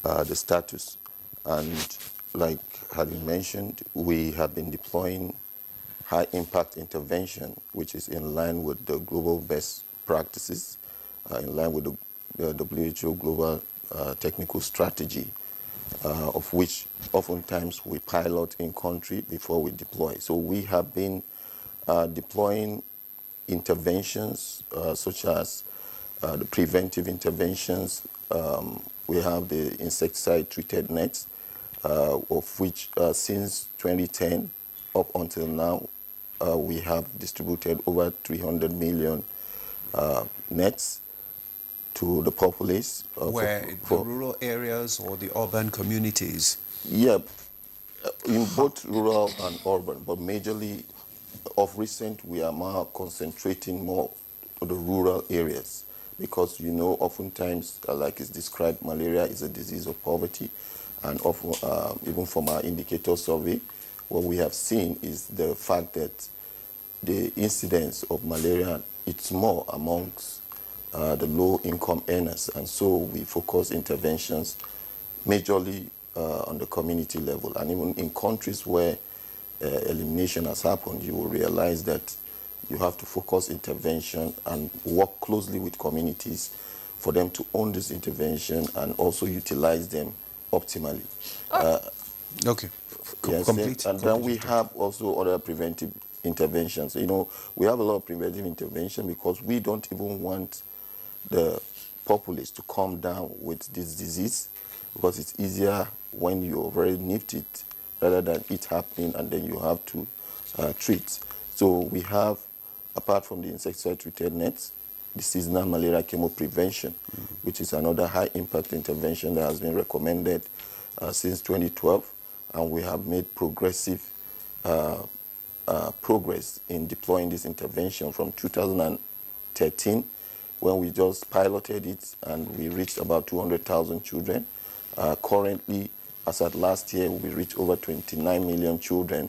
the status. And like had been mentioned, we have been deploying high impact intervention, which is in line with the global best practices, in line with the WHO global technical strategy, of which oftentimes we pilot in country before we deploy. So we have been deploying interventions such as the preventive interventions. We have the insecticide treated nets, of which since 2010 up until now, we have distributed over 300 million nets to the populace. Where the rural areas or the urban communities? Yeah, in both rural and urban, but majorly of recent we are now concentrating more on the rural areas because, you know, oftentimes, like it's described, malaria is a disease of poverty, and often, even from our indicator survey, what we have seen is the fact that the incidence of malaria, it's more amongst the low-income earners, and so we focus interventions majorly on the community level. And even in countries where elimination has happened, you will realize that you have to focus intervention and work closely with communities for them to own this intervention and also utilize them optimally. Okay. Yes, and then we have also other preventive interventions. You know, we have a lot of preventive intervention because we don't even want the populace to come down with this disease, because it's easier when you already nipped it rather than it happening and then you have to treat. So we have, apart from the insecticide treated nets, the seasonal malaria chemo prevention, which is another high impact intervention that has been recommended since 2012, and we have made progressive progress in deploying this intervention from 2013, when we just piloted it and we reached about 200,000 children. Currently, as at last year, we reached over 29 million children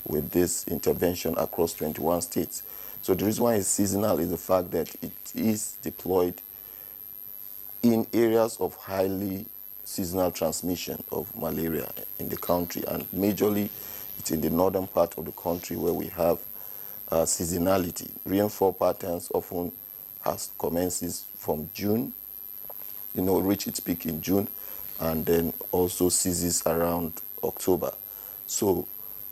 with this intervention across 21 states. So the reason why it's seasonal is the fact that it is deployed in areas of highly seasonal transmission of malaria in the country, and majorly it's in the northern part of the country where we have seasonality. Rainfall patterns often commences from June, you know, reach its peak in June, and then also ceases around October. So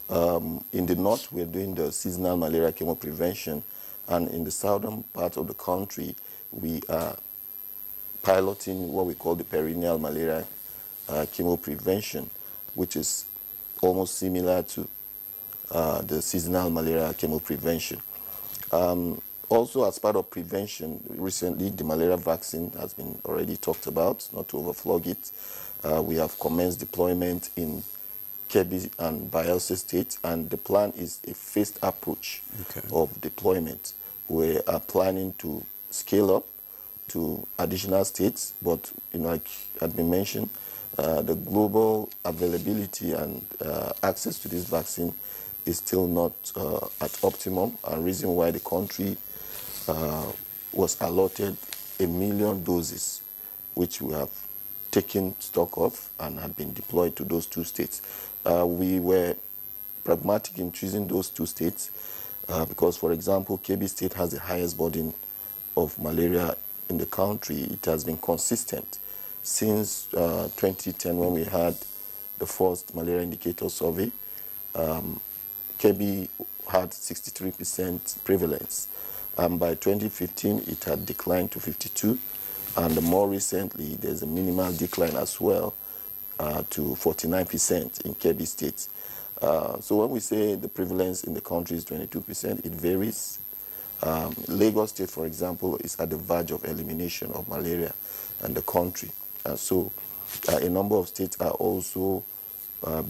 in the north, we're doing the seasonal malaria chemo prevention, and in the southern part of the country, we are piloting what we call the perennial malaria chemo prevention, which is almost similar to the seasonal malaria chemo prevention. Also, as part of prevention, recently the malaria vaccine has been already talked about, not to overflog it. We have commenced deployment in Kebbi and Bayelsa states, and the plan is a phased approach of deployment. We are planning to scale up to additional states, but, you know, like had been mentioned, the global availability and access to this vaccine is still not at optimum, and reason why the country was allotted 1 million doses, which we have taken stock of and have been deployed to those 2 states. We were pragmatic in choosing those 2 states because, for example, Kebbi State has the highest burden of malaria in the country. It has been consistent since 2010, when we had the first malaria indicator survey. Kebbi had 63% prevalence. By 2015, it had declined to 52, and more recently, there's a minimal decline as well to 49% in Kebbi State. So when we say the prevalence in the country is 22%, it varies. Lagos State, for example, is at the verge of elimination of malaria in the country. So a number of states are also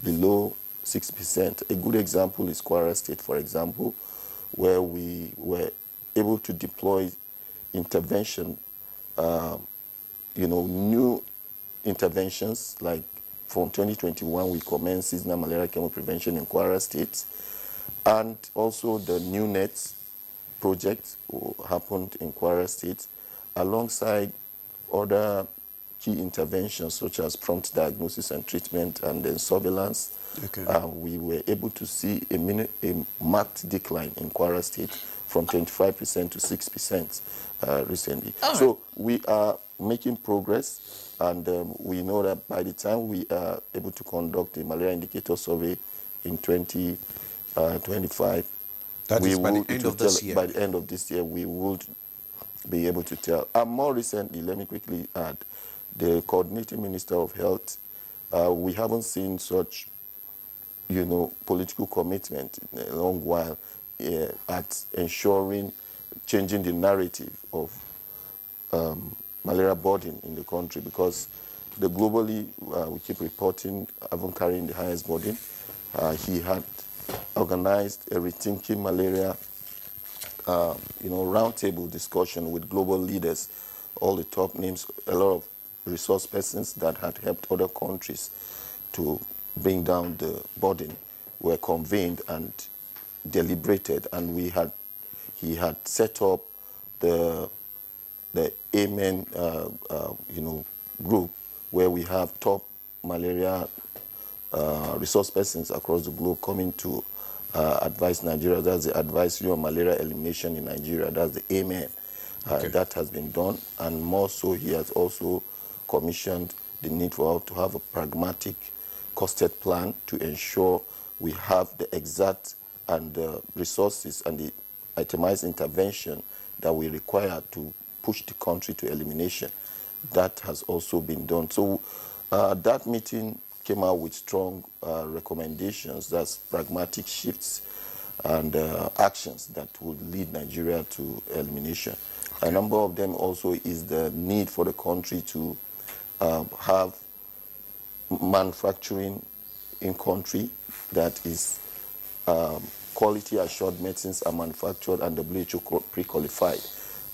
below 6%. A good example is Kwara State, for example, where we were able to deploy intervention, new interventions, like from 2021 we commenced seasonal malaria chemo prevention in Kwara State, and also the new nets project happened in Kwara State, alongside other key interventions such as prompt diagnosis and treatment and then surveillance. Okay. We were able to see a marked decline in Kwara State from 25% to 6% recently. So we are making progress, and we know that by the time we are able to conduct a malaria indicator survey in 2025, that is by the end of this year. By the end of this year, we would be able to tell. And more recently, let me quickly add, the coordinating minister of health, we haven't seen such, political commitment in a long while at ensuring, changing the narrative of malaria burden in the country, because globally, we keep reporting Avon carrying the highest burden. He had organized a rethinking malaria roundtable discussion with global leaders, all the top names, a lot of resource persons that had helped other countries to bring down the burden were convened and deliberated, and he had set up the Amen group, where we have top malaria resource persons across the globe coming to advise Nigeria. That's the Advisory on Malaria Elimination in Nigeria. That's the Amen. That has been done, and more so, he has also commissioned the need for us to have a pragmatic, costed plan to ensure we have the exact and the resources and the itemized intervention that we require to push the country to elimination. That has also been done. So that meeting came out with strong recommendations, that's pragmatic shifts and actions that would lead Nigeria to elimination. A number of them also is the need for the country to have manufacturing in country that is quality assured medicines are manufactured and WHO pre-qualified.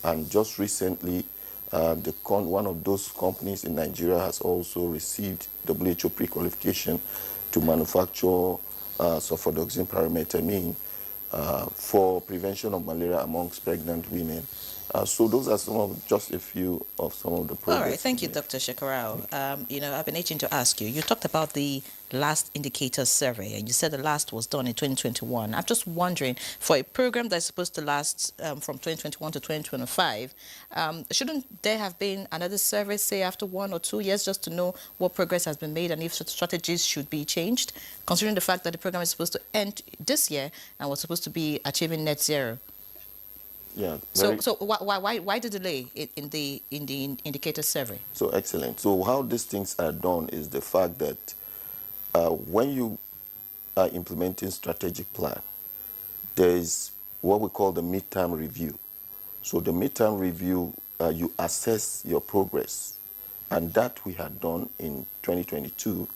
And just recently, one of those companies in Nigeria has also received WHO pre-qualification to manufacture sulfadoxine pyrimethamine for prevention of malaria amongst pregnant women. So those are just a few of some of the progress. All right, thank you, Dr. Shekarau. I've been itching to ask you. You talked about the last indicator survey, and you said the last was done in 2021. I'm just wondering, for a program that's supposed to last from 2021 to 2025, shouldn't there have been another survey, say, after 1 or 2 years, just to know what progress has been made and if strategies should be changed, considering the fact that the program is supposed to end this year and was supposed to be achieving net zero? Yeah. So why the delay in the indicator survey? So excellent. So how these things are done is the fact that when you are implementing strategic plan, there is what we call the midterm review. So the midterm review, you assess your progress, and that we had done in 2022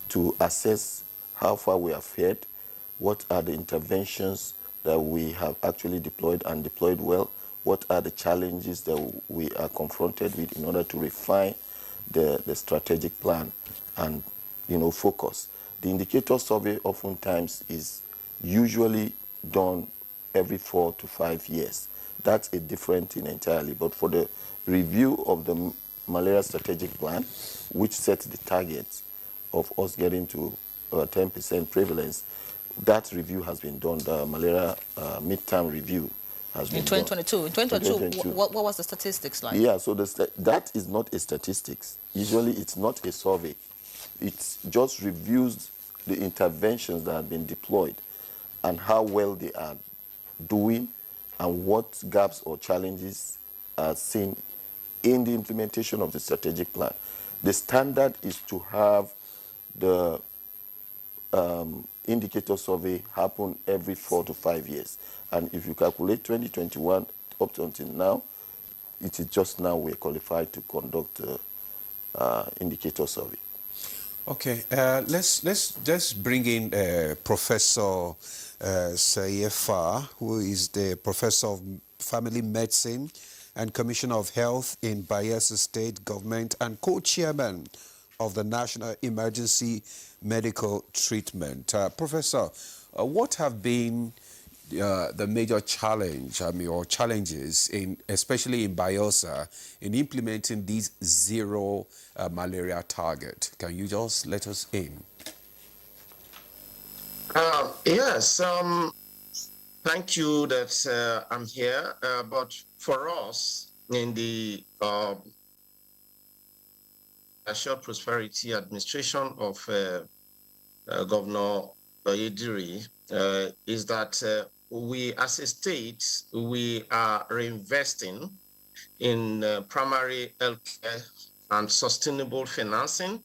to assess how far we have fared, what are the interventions that we have actually deployed and deployed well, what are the challenges that we are confronted with in order to refine the strategic plan and focus. The indicator survey oftentimes is usually done every 4 to 5 years. That's a different thing entirely. But for the review of the malaria strategic plan, which sets the target of us getting to 10% prevalence, that review has been done. The malaria midterm review has been done. In 2022, what was the statistics like? Yeah, so that is not a statistics. Usually it's not a survey. It just reviews the interventions that have been deployed and how well they are doing and what gaps or challenges are seen in the implementation of the strategic plan. The standard is to have the indicator survey happen every 4 to 5 years. And if you calculate 2021 up to until now, it is just now we're qualified to conduct indicator survey. Okay, let's bring in Professor Sayefa, who is the Professor of Family Medicine and Commissioner of Health in Bayelsa State Government and co-chairman of the National Emergency Medical Treatment. Professor, what have been the major challenge, or challenges especially in Bayelsa, in implementing these zero malaria target? Can you just let us in? Yes, thank you that I'm here. But for us in the Assured Prosperity Administration of Governor Oyediri, is that we, as a state, we are reinvesting in primary healthcare and sustainable financing.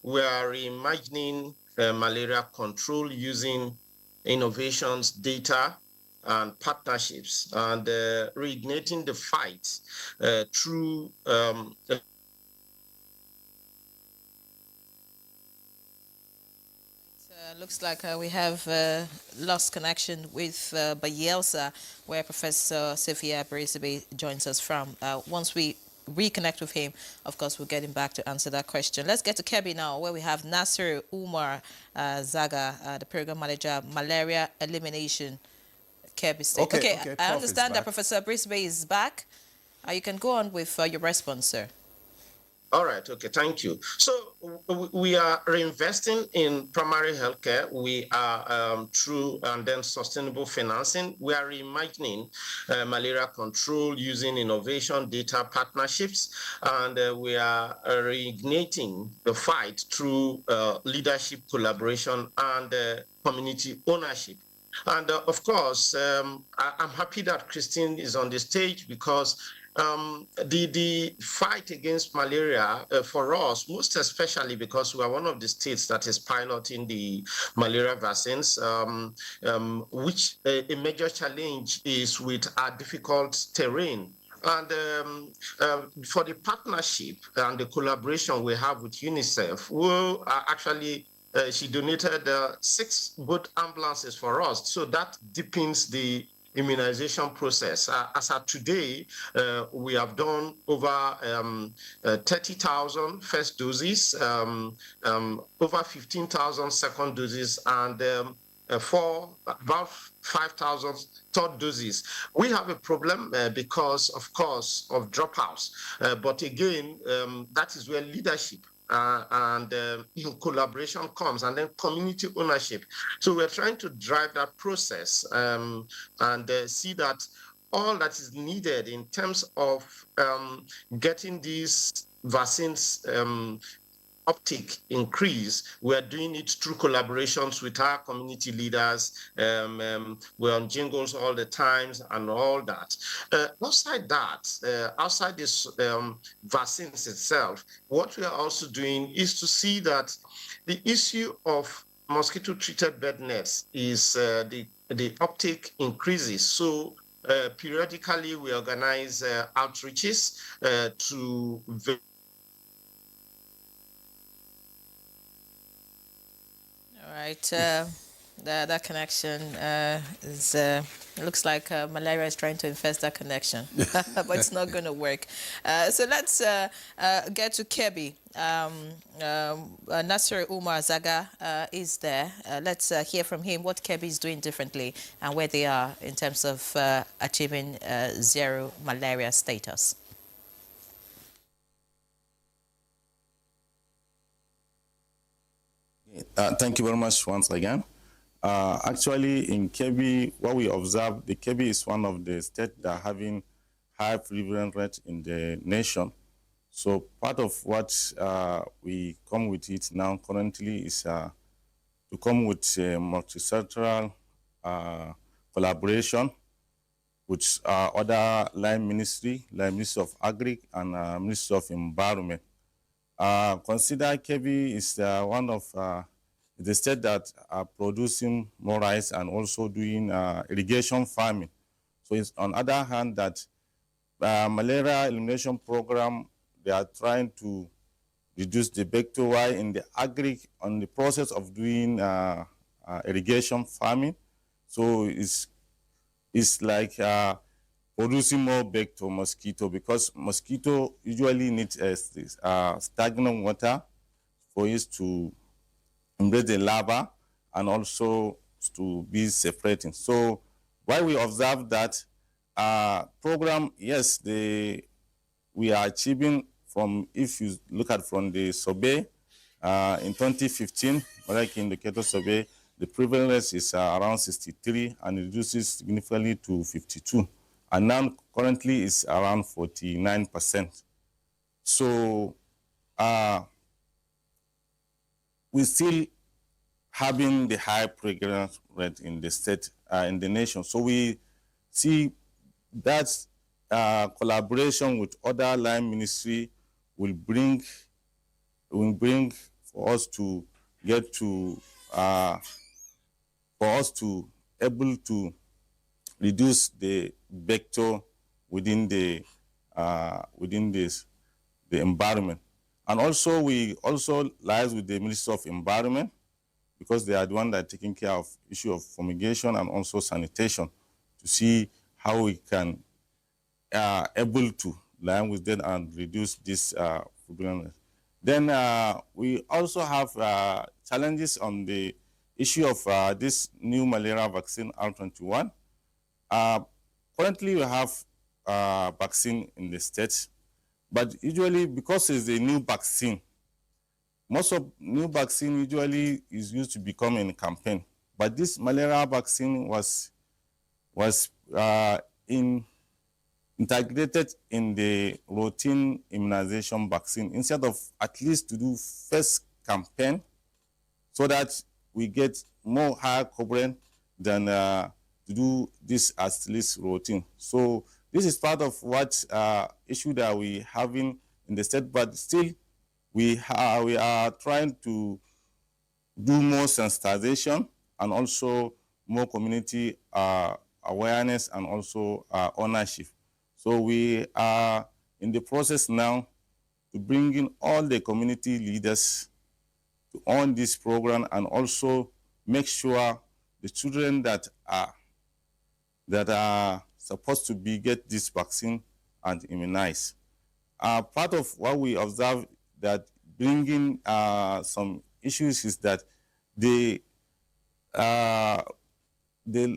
We are reimagining malaria control using innovations, data, and partnerships, and reigniting the fight through Looks like we have lost connection with Bayelsa, where Professor Sophia Barisibe joins us from. Once we reconnect with him, of course, we'll get him back to answer that question. Let's get to Kebbi now, where we have Nasir Umar Zaga, the program manager, malaria elimination, Kebbi State. Okay, I understand that Professor Barisibe is back. You can go on with your response, sir. All right. Okay. Thank you. So we are reinvesting in primary healthcare. We are through and then sustainable financing. We are reimagining malaria control using innovation, data partnerships, and we are reigniting the fight through leadership, collaboration, and community ownership. And of course, I'm happy that Christine is on the stage because the fight against malaria for us, most especially because we are one of the states that is piloting the malaria vaccines, which a major challenge is with our difficult terrain. And for the partnership and the collaboration we have with UNICEF, we actually she donated 6 boat ambulances for us. So that deepens the immunization process. As of today, we have done over 30,000 first doses, over 15,000 second doses, and for about 5,000 third doses. We have a problem because, of course, of dropouts. But again, that is where leadership and collaboration comes, and then community ownership. So we're trying to drive that process and see that all that is needed in terms of getting these vaccines uptick increase. We're doing it through collaborations with our community leaders. We're on jingles all the times and all that. Outside that, outside this vaccines itself, what we are also doing is to see that the issue of mosquito-treated bed nets is the uptake increases. So periodically we organize outreaches to All right, that connection is looks like malaria is trying to infest that connection, but it's not going to work. So let's get to Kebbi. Nasir Umar Zaga is there. Let's hear from him what Kebbi is doing differently and where they are in terms of achieving zero malaria status. Thank you very much once again. Actually, in Kebbi, what we observe, the Kebbi is one of the states that are having high prevalence rate in the nation. So part of what we come with it now currently is to come with a multi-sectoral collaboration with other line ministry, like Ministry of Agri and Ministry of Environment. Consider Kebbi is one of the states that are producing more rice and also doing irrigation farming. So it's on the other hand that malaria elimination program, they are trying to reduce the vector, while in the on the process of doing irrigation farming. So it's like producing more vector mosquito, because mosquito usually needs stagnant water for it to embrace the larva and also to be separating. So while we observe that program, yes, we are achieving from, if you look at from the survey, in 2015, like indicator survey, the prevalence is around 63 and it reduces significantly to 52. And now currently it's around 49%. So we still having the high prevalence rate in the state, in the nation. So we see that collaboration with other line ministry will bring for us to get to for us to able to reduce the vector within the environment. And also we also lies with the Ministry of Environment, because they are the one that are taking care of issue of fumigation and also sanitation, to see how we can able to line with them and reduce this prevalence. Then we also have challenges on the issue of this new malaria vaccine R21. Currently, we have vaccine in the States, but usually because it's a new vaccine, most of new vaccine usually is used to become in campaign. But this malaria vaccine was integrated in the routine immunization vaccine, instead of at least to do first campaign, so that we get more higher coverage than to do this as least routine. So this is part of what issue that we having in the state, but still we are trying to do more sensitization and also more community awareness and also ownership. So we are in the process now to bring in all the community leaders to own this program, and also make sure the children that are supposed to get this vaccine and immunized. Part of what we observe that bringing some issues is that the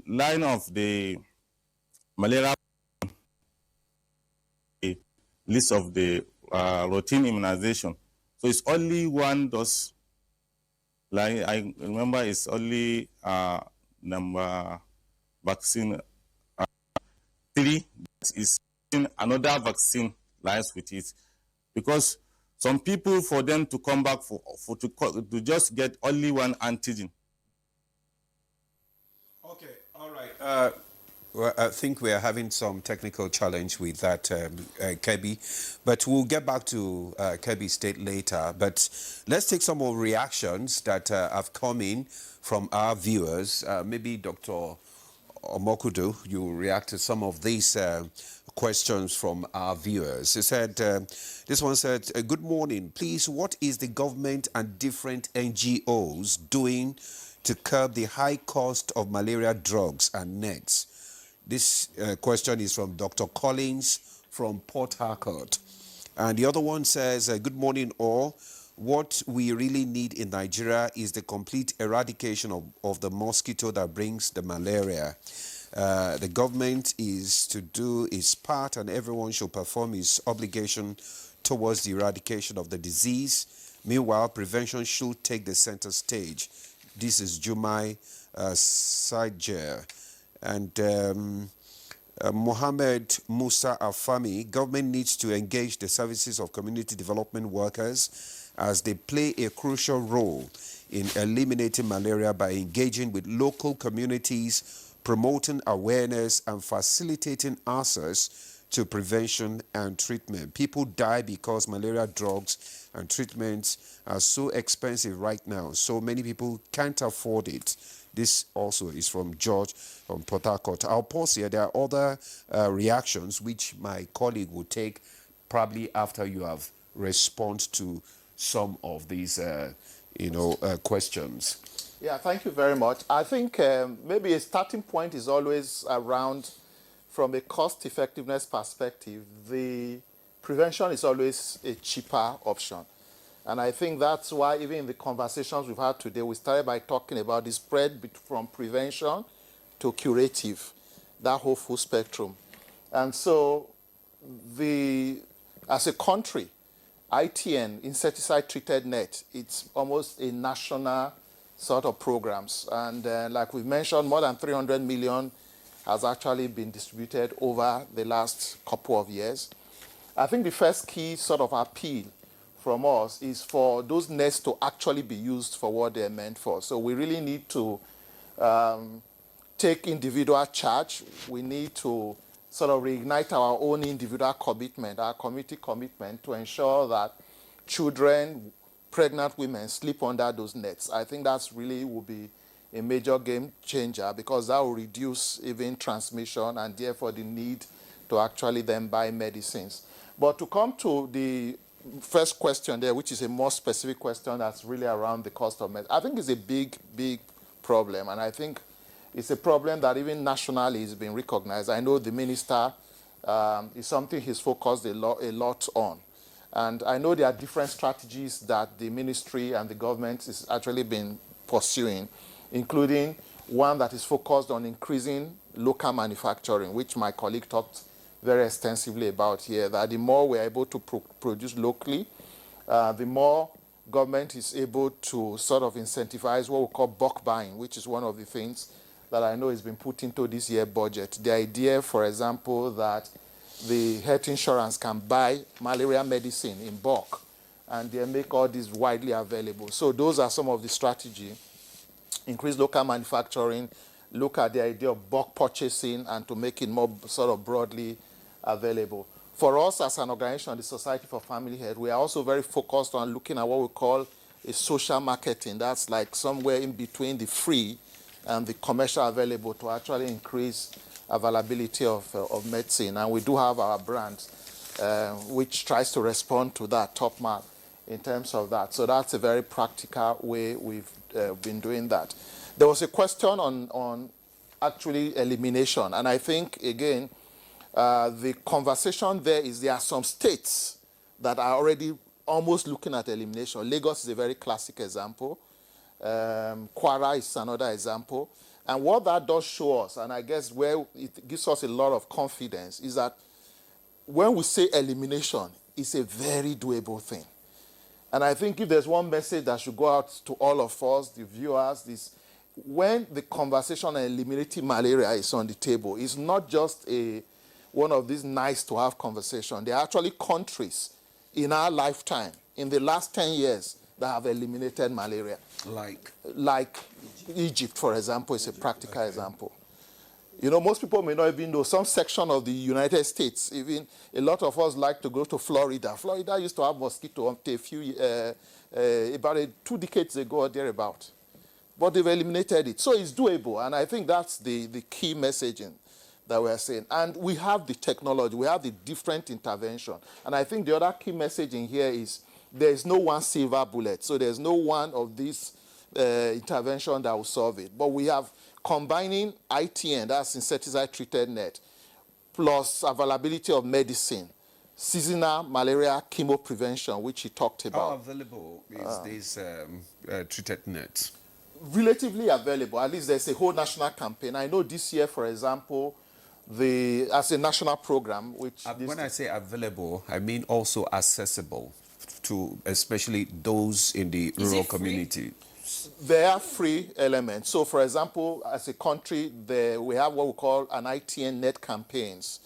line of the malaria list of the routine immunization. So it's only one dose. Like I remember, it's only number vaccine 3 that is another vaccine lies with it, because some people, for them to come back to just get only one antigen. Okay, all right. Well, I think we are having some technical challenge with that, Kebbi, but we'll get back to Kebbi State later. But let's take some more reactions that have come in from our viewers. Maybe Dr. Omokudu, you react to some of these questions from our viewers. He said, this one said, good morning. Please, what is the government and different NGOs doing to curb the high cost of malaria drugs and nets? This question is from Dr. Collins from Port Harcourt. And the other one says, good morning all. What we really need in Nigeria is the complete eradication of the mosquito that brings the malaria. The government is to do its part, and everyone should perform its obligation towards the eradication of the disease. Meanwhile, prevention should take the center stage. This is Jumai Sajer. And Mohammed Musa Afami, government needs to engage the services of community development workers as they play a crucial role in eliminating malaria by engaging with local communities, promoting awareness and facilitating access to prevention and treatment. People die because malaria drugs and treatments are so expensive right now. So many people can't afford it. This also is from George from Port Harcourt. I'll pause here. There are other reactions which my colleague will take probably after you have responded to some of these, questions? Yeah, thank you very much. I think maybe a starting point is always around, from a cost effectiveness perspective, the prevention is always a cheaper option. And I think that's why even in the conversations we've had today, we started by talking about the spread from prevention to curative, that whole full spectrum. And so as a country, ITN, insecticide-treated net, it's almost a national sort of programs. And like we mentioned, more than 300 million has actually been distributed over the last couple of years. I think the first key sort of appeal from us is for those nets to actually be used for what they're meant for. So we really need to take individual charge. We need to sort of reignite our own individual commitment, our community commitment, to ensure that children, pregnant women sleep under those nets. I think that's really will be a major game changer, because that will reduce even transmission and therefore the need to actually then buy medicines. But to come to the first question there, which is a more specific question that's really around the cost of medicine, I think it's a big, big problem. And I think it's a problem that even nationally is being recognized. I know the minister is something he's focused a lot on. And I know there are different strategies that the ministry and the government is actually been pursuing, including one that is focused on increasing local manufacturing, which my colleague talked very extensively about here, that the more we're able to produce locally, the more government is able to sort of incentivize what we call bulk buying, which is one of the things that I know has been put into this year's budget. The idea, for example, that the health insurance can buy malaria medicine in bulk and they make all this widely available. So those are some of the strategy. Increase local manufacturing, look at the idea of bulk purchasing and to make it more sort of broadly available. For us as an organization, the Society for Family Health, we are also very focused on looking at what we call a social marketing. That's like somewhere in between the free and the commercial available to actually increase availability of medicine. And we do have our brand, which tries to respond to that top mark in terms of that. So that's a very practical way we've been doing that. There was a question on actually elimination. And I think, again, the conversation there is there are some states that are already almost looking at elimination. Lagos is a very classic example. Kwara is another example. And what that does show us, and I guess where it gives us a lot of confidence, is that when we say elimination, it's a very doable thing. And I think if there's one message that should go out to all of us, the viewers, is when the conversation on eliminating malaria is on the table, it's not just one of these nice to have conversations. There are actually countries in our lifetime, in the last 10 years, that have eliminated malaria. Like Egypt, for example, is a practical example. You know, most people may not even know some section of the United States, even a lot of us like to go to Florida. Florida used to have mosquito until about 2 decades ago or thereabout. But they've eliminated it. So it's doable. And I think that's the key messaging that we're saying. And we have the technology. We have the different intervention. And I think the other key message in here is there's no one silver bullet. So there's no one of these intervention that will solve it. But we have combining ITN, that's insecticide-treated net, plus availability of medicine, seasonal malaria chemo prevention, which he talked about. How available is this treated net? Relatively available. At least there's a whole national campaign. I know this year, for example, as a national program, which... When I say available, I mean also accessible to especially those in the rural community. There are free elements. So, for example, as a country, we have what we call an ITN net campaigns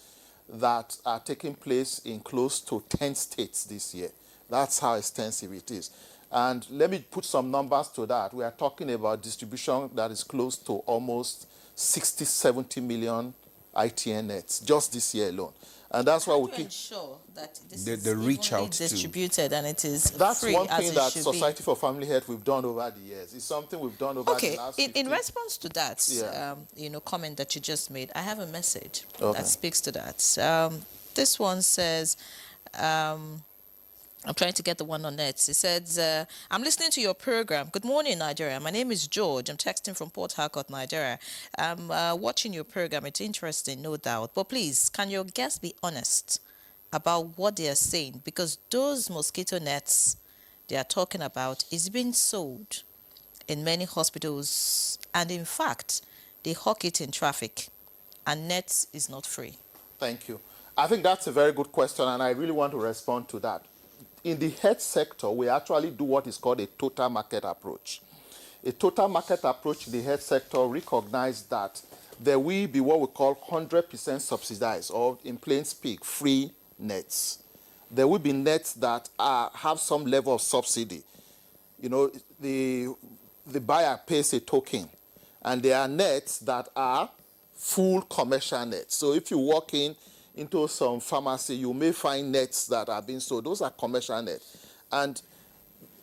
that are taking place in close to 10 states this year. That's how extensive it is. And let me put some numbers to that. We are talking about distribution that is close to almost 60, 70 million ITN nets just this year alone. And that's why we keep ensure that this is reach out distributed and it is that's free one as thing it that should Society be. for Family Health we've done over the years. It's something we've done over the last 15. In response to that, comment that you just made, I have a message that speaks to that. This one says, I'm trying to get the one on net. It says, I'm listening to your program. Good morning, Nigeria. My name is George. I'm texting from Port Harcourt, Nigeria. I'm watching your program. It's interesting, no doubt. But please, can your guests be honest about what they are saying? Because those mosquito nets they are talking about is being sold in many hospitals. And in fact, they hawk it in traffic. And nets is not free. Thank you. I think that's a very good question, and I really want to respond to that. In the health sector, we actually do what is called a total market approach. A total market approach in the health sector recognizes that there will be what we call 100% subsidized, or in plain speak, free nets. There will be nets that have some level of subsidy. You know, the buyer pays a token, and there are nets that are full commercial nets. So if you walk into some pharmacy, you may find nets that are being sold. Those are commercial nets. And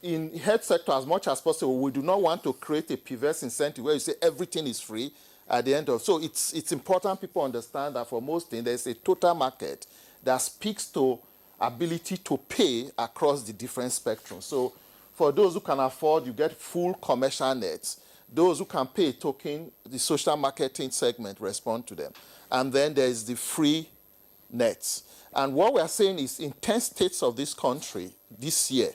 in health sector, as much as possible, we do not want to create a perverse incentive where you say everything is free at the end of. So it's important people understand that for most things, there's a total market that speaks to ability to pay across the different spectrum. So for those who can afford, you get full commercial nets. Those who can pay a token, the social marketing segment respond to them. And then there's the free nets. And what we are saying is in 10 states of this country this year,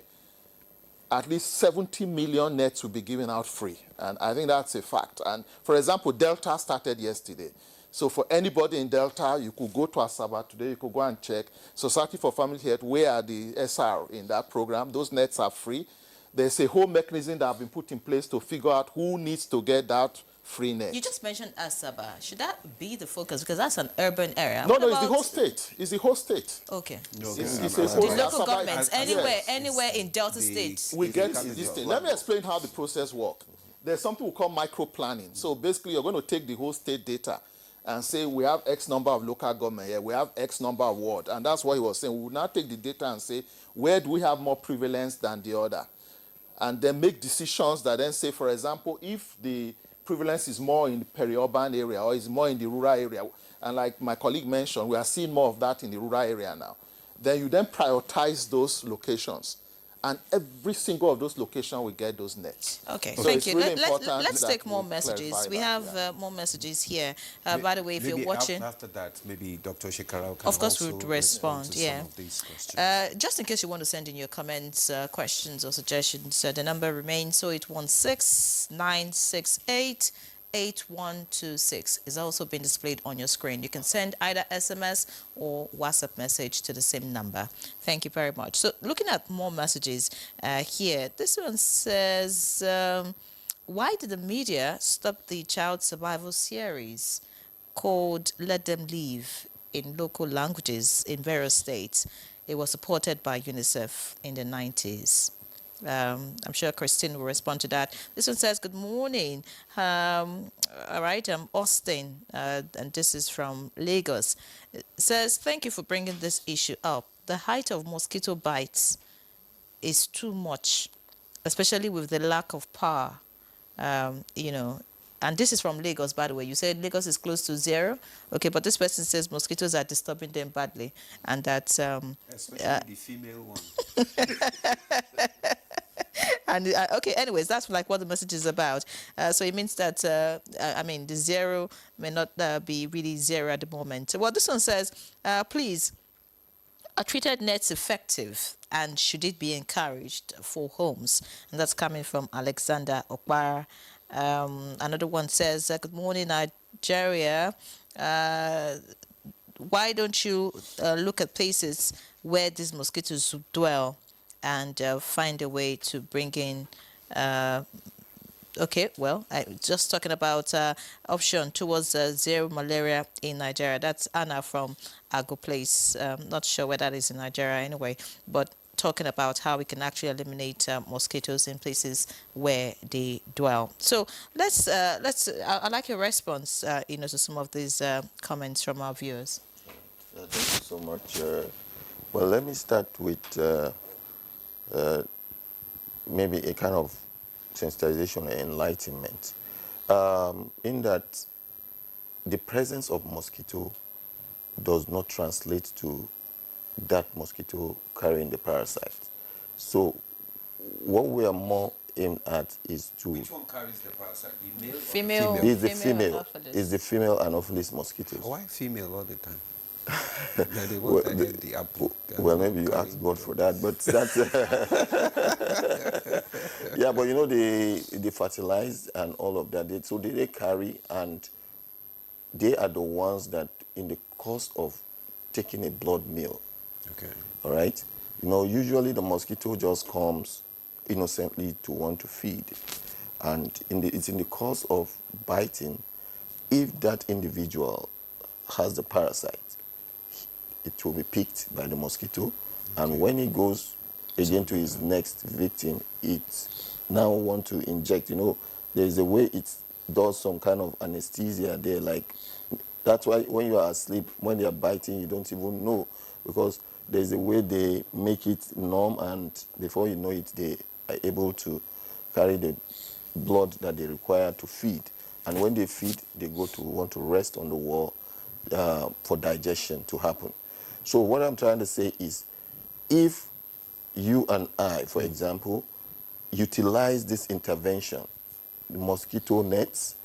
at least 70 million nets will be given out free. And I think that's a fact. And for example, Delta started yesterday. So for anybody in Delta, you could go to Asaba today, you could go and check Society for Family Health, where are the SR in that program. Those nets are free. There's a whole mechanism that has been put in place to figure out who needs to get that free net. You just mentioned Asaba. Should that be the focus? Because that's an urban area. No, it's the whole state. It's the whole state. Okay. It's a whole the local governments, anywhere in Delta States. We get this thing. Let me explain how the process works. There's something we call micro-planning. So basically, you're going to take the whole state data and say, we have X number of local government here, we have X number of ward. And that's what he was saying. We will now take the data and say, where do we have more prevalence than the other? And then make decisions that then say, for example, if the prevalence is more in the peri-urban area or is more in the rural area, and like my colleague mentioned, we are seeing more of that in the rural area now, then you then prioritize those locations. And every single of those locations will get those nets. Okay, so thank you. Really let's take more messages. We have more messages here. By the way, if you're watching... After that, maybe Dr. Shekara can of course, also we'd respond, to some of these questions. Just in case you want to send in your comments, questions or suggestions, the number remains 0816-968-8126 is also being displayed on your screen. You can send either SMS or WhatsApp message to the same number. Thank you very much. So looking at more messages here, this one says, why did the media stop the child survival series called Let Them Live in local languages in various states? It was supported by UNICEF in the 90s. I'm sure Christine will respond to that. This one says, good morning. All right, I'm Austin, and this is from Lagos. It says, thank you for bringing this issue up. The height of mosquito bites is too much, especially with the lack of power, you know. And this is from Lagos, by the way. You said Lagos is close to 0. Okay, but this person says mosquitoes are disturbing them badly. And that... especially the female one. And okay, anyways, that's like what the message is about. So it means that, I mean, the 0 may not be really 0 at the moment. Well, this one says, please, are treated nets effective and should it be encouraged for homes? And that's coming from Alexander Okpara. Another one says, good morning, Nigeria. Why don't you look at places where these mosquitoes dwell and find a way to bring in... okay, well, just talking about option towards zero malaria in Nigeria. That's Anna from Ago Place. Not sure where that is in Nigeria anyway, but talking about how we can actually eliminate mosquitoes in places where they dwell. So let's I'd like your response, to some of these comments from our viewers. Thank you so much. Well, let me start with maybe a kind of sensitization and enlightenment. In that the presence of mosquito does not translate to that mosquito carrying the parasite. So what we are more aimed at is to... Which one carries the parasite? The male Female. or the Is the female. Is the female Anopheles mosquitoes. Why female all the time? They're the Well, ones that get the apple. Well, maybe you ask God for that, but that's... yeah, but you know, they fertilize and all of that. So they carry, and they are the ones that, in the course of taking a blood meal, okay, all right, you know, usually the mosquito just comes innocently to want to feed. And it's in the course of biting, if that individual has the parasite, it will be picked by the mosquito. And when he goes again to his next victim, it now want to inject. You know, there's a way it does some kind of anesthesia there. Like, that's why when you are asleep, when they are biting, you don't even know, because there's a way they make it numb, and before you know it, they are able to carry the blood that they require to feed. And when they feed, they go to want to rest on the wall for digestion to happen. So what I'm trying to say is, if you and I, for example, utilize this intervention, the mosquito nets,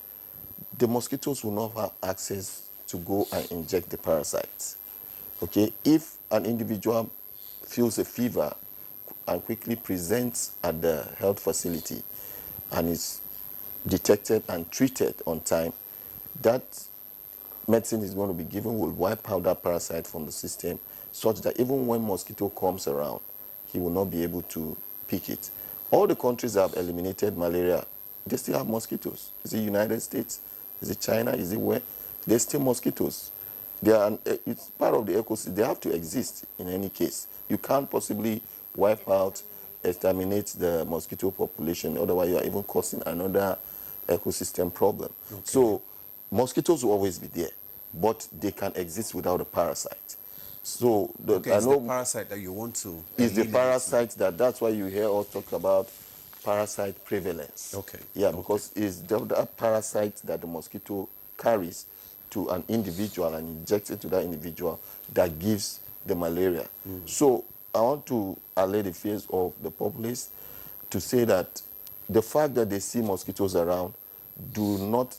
the mosquitoes will not have access to go and inject the parasites. Okay? If an individual feels a fever and quickly presents at the health facility and is detected and treated on time, that medicine is going to be given will wipe out that parasite from the system, such that even when mosquito comes around, he will not be able to pick it. All the countries that have eliminated malaria, they still have mosquitoes. Is it United States? Is it China? Is it where? There's still mosquitoes. They are, it's part of the ecosystem. They have to exist in any case. You can't possibly wipe out, exterminate the mosquito population, otherwise you are even causing another ecosystem problem. Okay. So mosquitoes will always be there, but they can exist without a parasite. So I know the parasite that you want to... Is the parasite that's why you hear us talk about parasite prevalence. Okay. Yeah, because it's that parasite that the mosquito carries to an individual and injects it to that individual that gives the malaria. So I want to allay the fears of the populace to say that the fact that they see mosquitoes around do not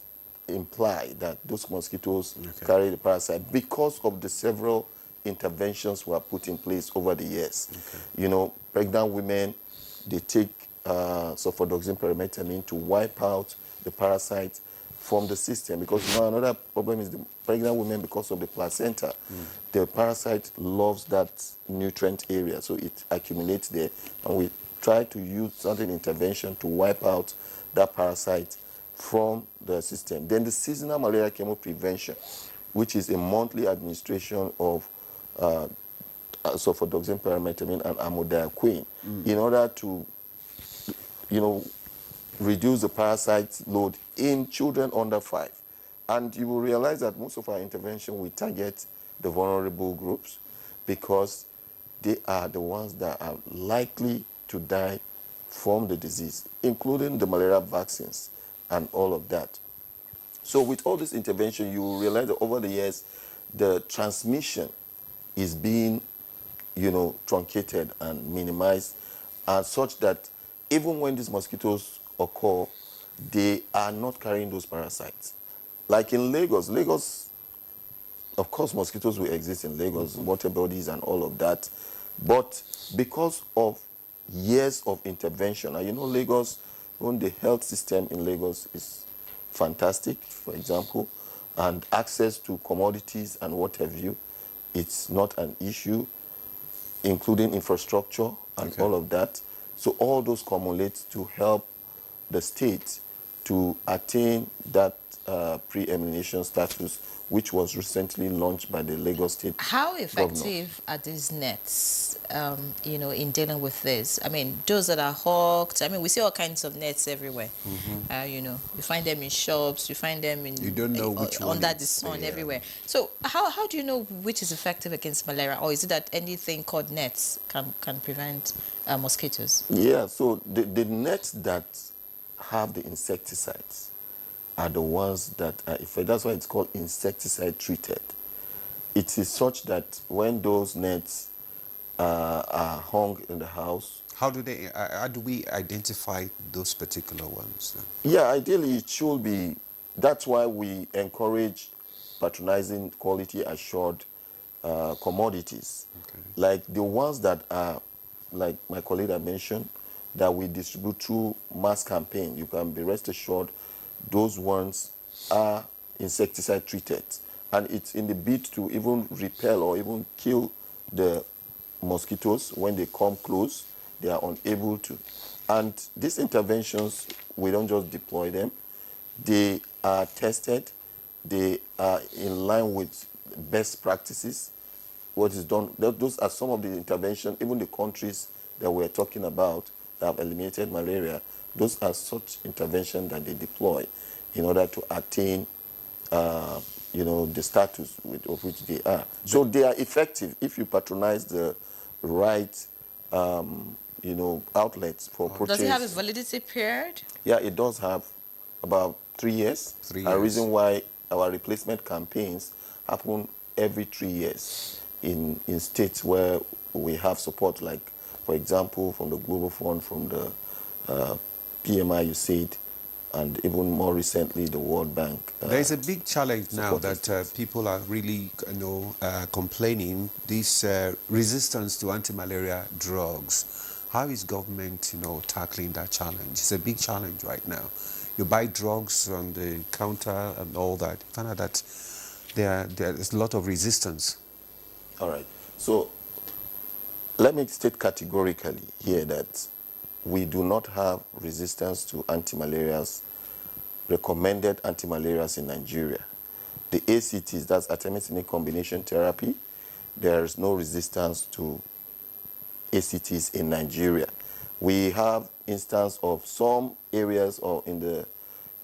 imply that those mosquitoes carry the parasite, because of the several interventions were put in place over the years. You know, pregnant women, they take sulfadoxine pyrimethamine to wipe out the parasite from the system, because now another problem is the pregnant women, because of the placenta, the parasite loves that nutrient area, so it accumulates there, and we try to use certain intervention to wipe out that parasite from the system. Then the seasonal malaria chemo prevention, which is a monthly administration of sulfadoxine pyrimethamine and amodiaquine, in order to, you know, reduce the parasite load in children under 5. And you will realize that most of our intervention, we target the vulnerable groups, because they are the ones that are likely to die from the disease, including the malaria vaccines and all of that. So with all this intervention, you will realize that over the years, the transmission is being, you know, truncated and minimized, and such that even when these mosquitoes occur, they are not carrying those parasites. Like in Lagos, of course, mosquitoes will exist in Lagos, water bodies and all of that. But because of years of intervention, and you know, Lagos, when the health system in Lagos is fantastic, for example, and access to commodities and what have you, it's not an issue, including infrastructure and all of that. So all those cumulate to help the state to attain that pre-emination status, which was recently launched by the Lagos State How governor. effective are these nets, you know, in dealing with this? I mean, those that are hawked, I mean, we see all kinds of nets everywhere. You know, you find them in shops, you find them in... You don't know which one under the sun, everywhere. So how do you know which is effective against malaria? Or is it that anything called nets can prevent mosquitoes? Yeah, so the nets that have the insecticides are the ones that are effective. That's why it's called insecticide treated. It is such that when those nets are hung in the house. How do we identify those particular ones then? Yeah, ideally it should be. That's why we encourage patronizing quality assured commodities, like the ones that are, like my colleague had mentioned, that we distribute through mass campaign. You can be rest assured those ones are insecticide treated, and it's in the bid to even repel or even kill the mosquitoes. When they come close, they are unable to. And these interventions, we don't just deploy them. They are tested. They are in line with best practices. What is done, those are some of the interventions, even the countries that we're talking about that have eliminated malaria, those are such interventions that they deploy in order to attain the status of which they are. So they are effective if you patronize the right, outlets for purchase. Does it have a validity period? Yeah, it does have about 3 years. 3 A years. reason why our replacement campaigns happen every 3 years in states where we have support, like, for example, from the Global Fund, from the PMI, you said, and even more recently, the World Bank. There's a big challenge now that people are really, complaining. This resistance to anti-malaria drugs. How is government, tackling that challenge? It's a big challenge right now. You buy drugs on the counter and all that. You find out that there's a lot of resistance. All right. So let me state categorically here that we do not have resistance to anti-malarials, recommended anti-malarials in Nigeria. The ACTs, that's artemisinin combination therapy, there is no resistance to ACTs in Nigeria. We have instance of some areas in the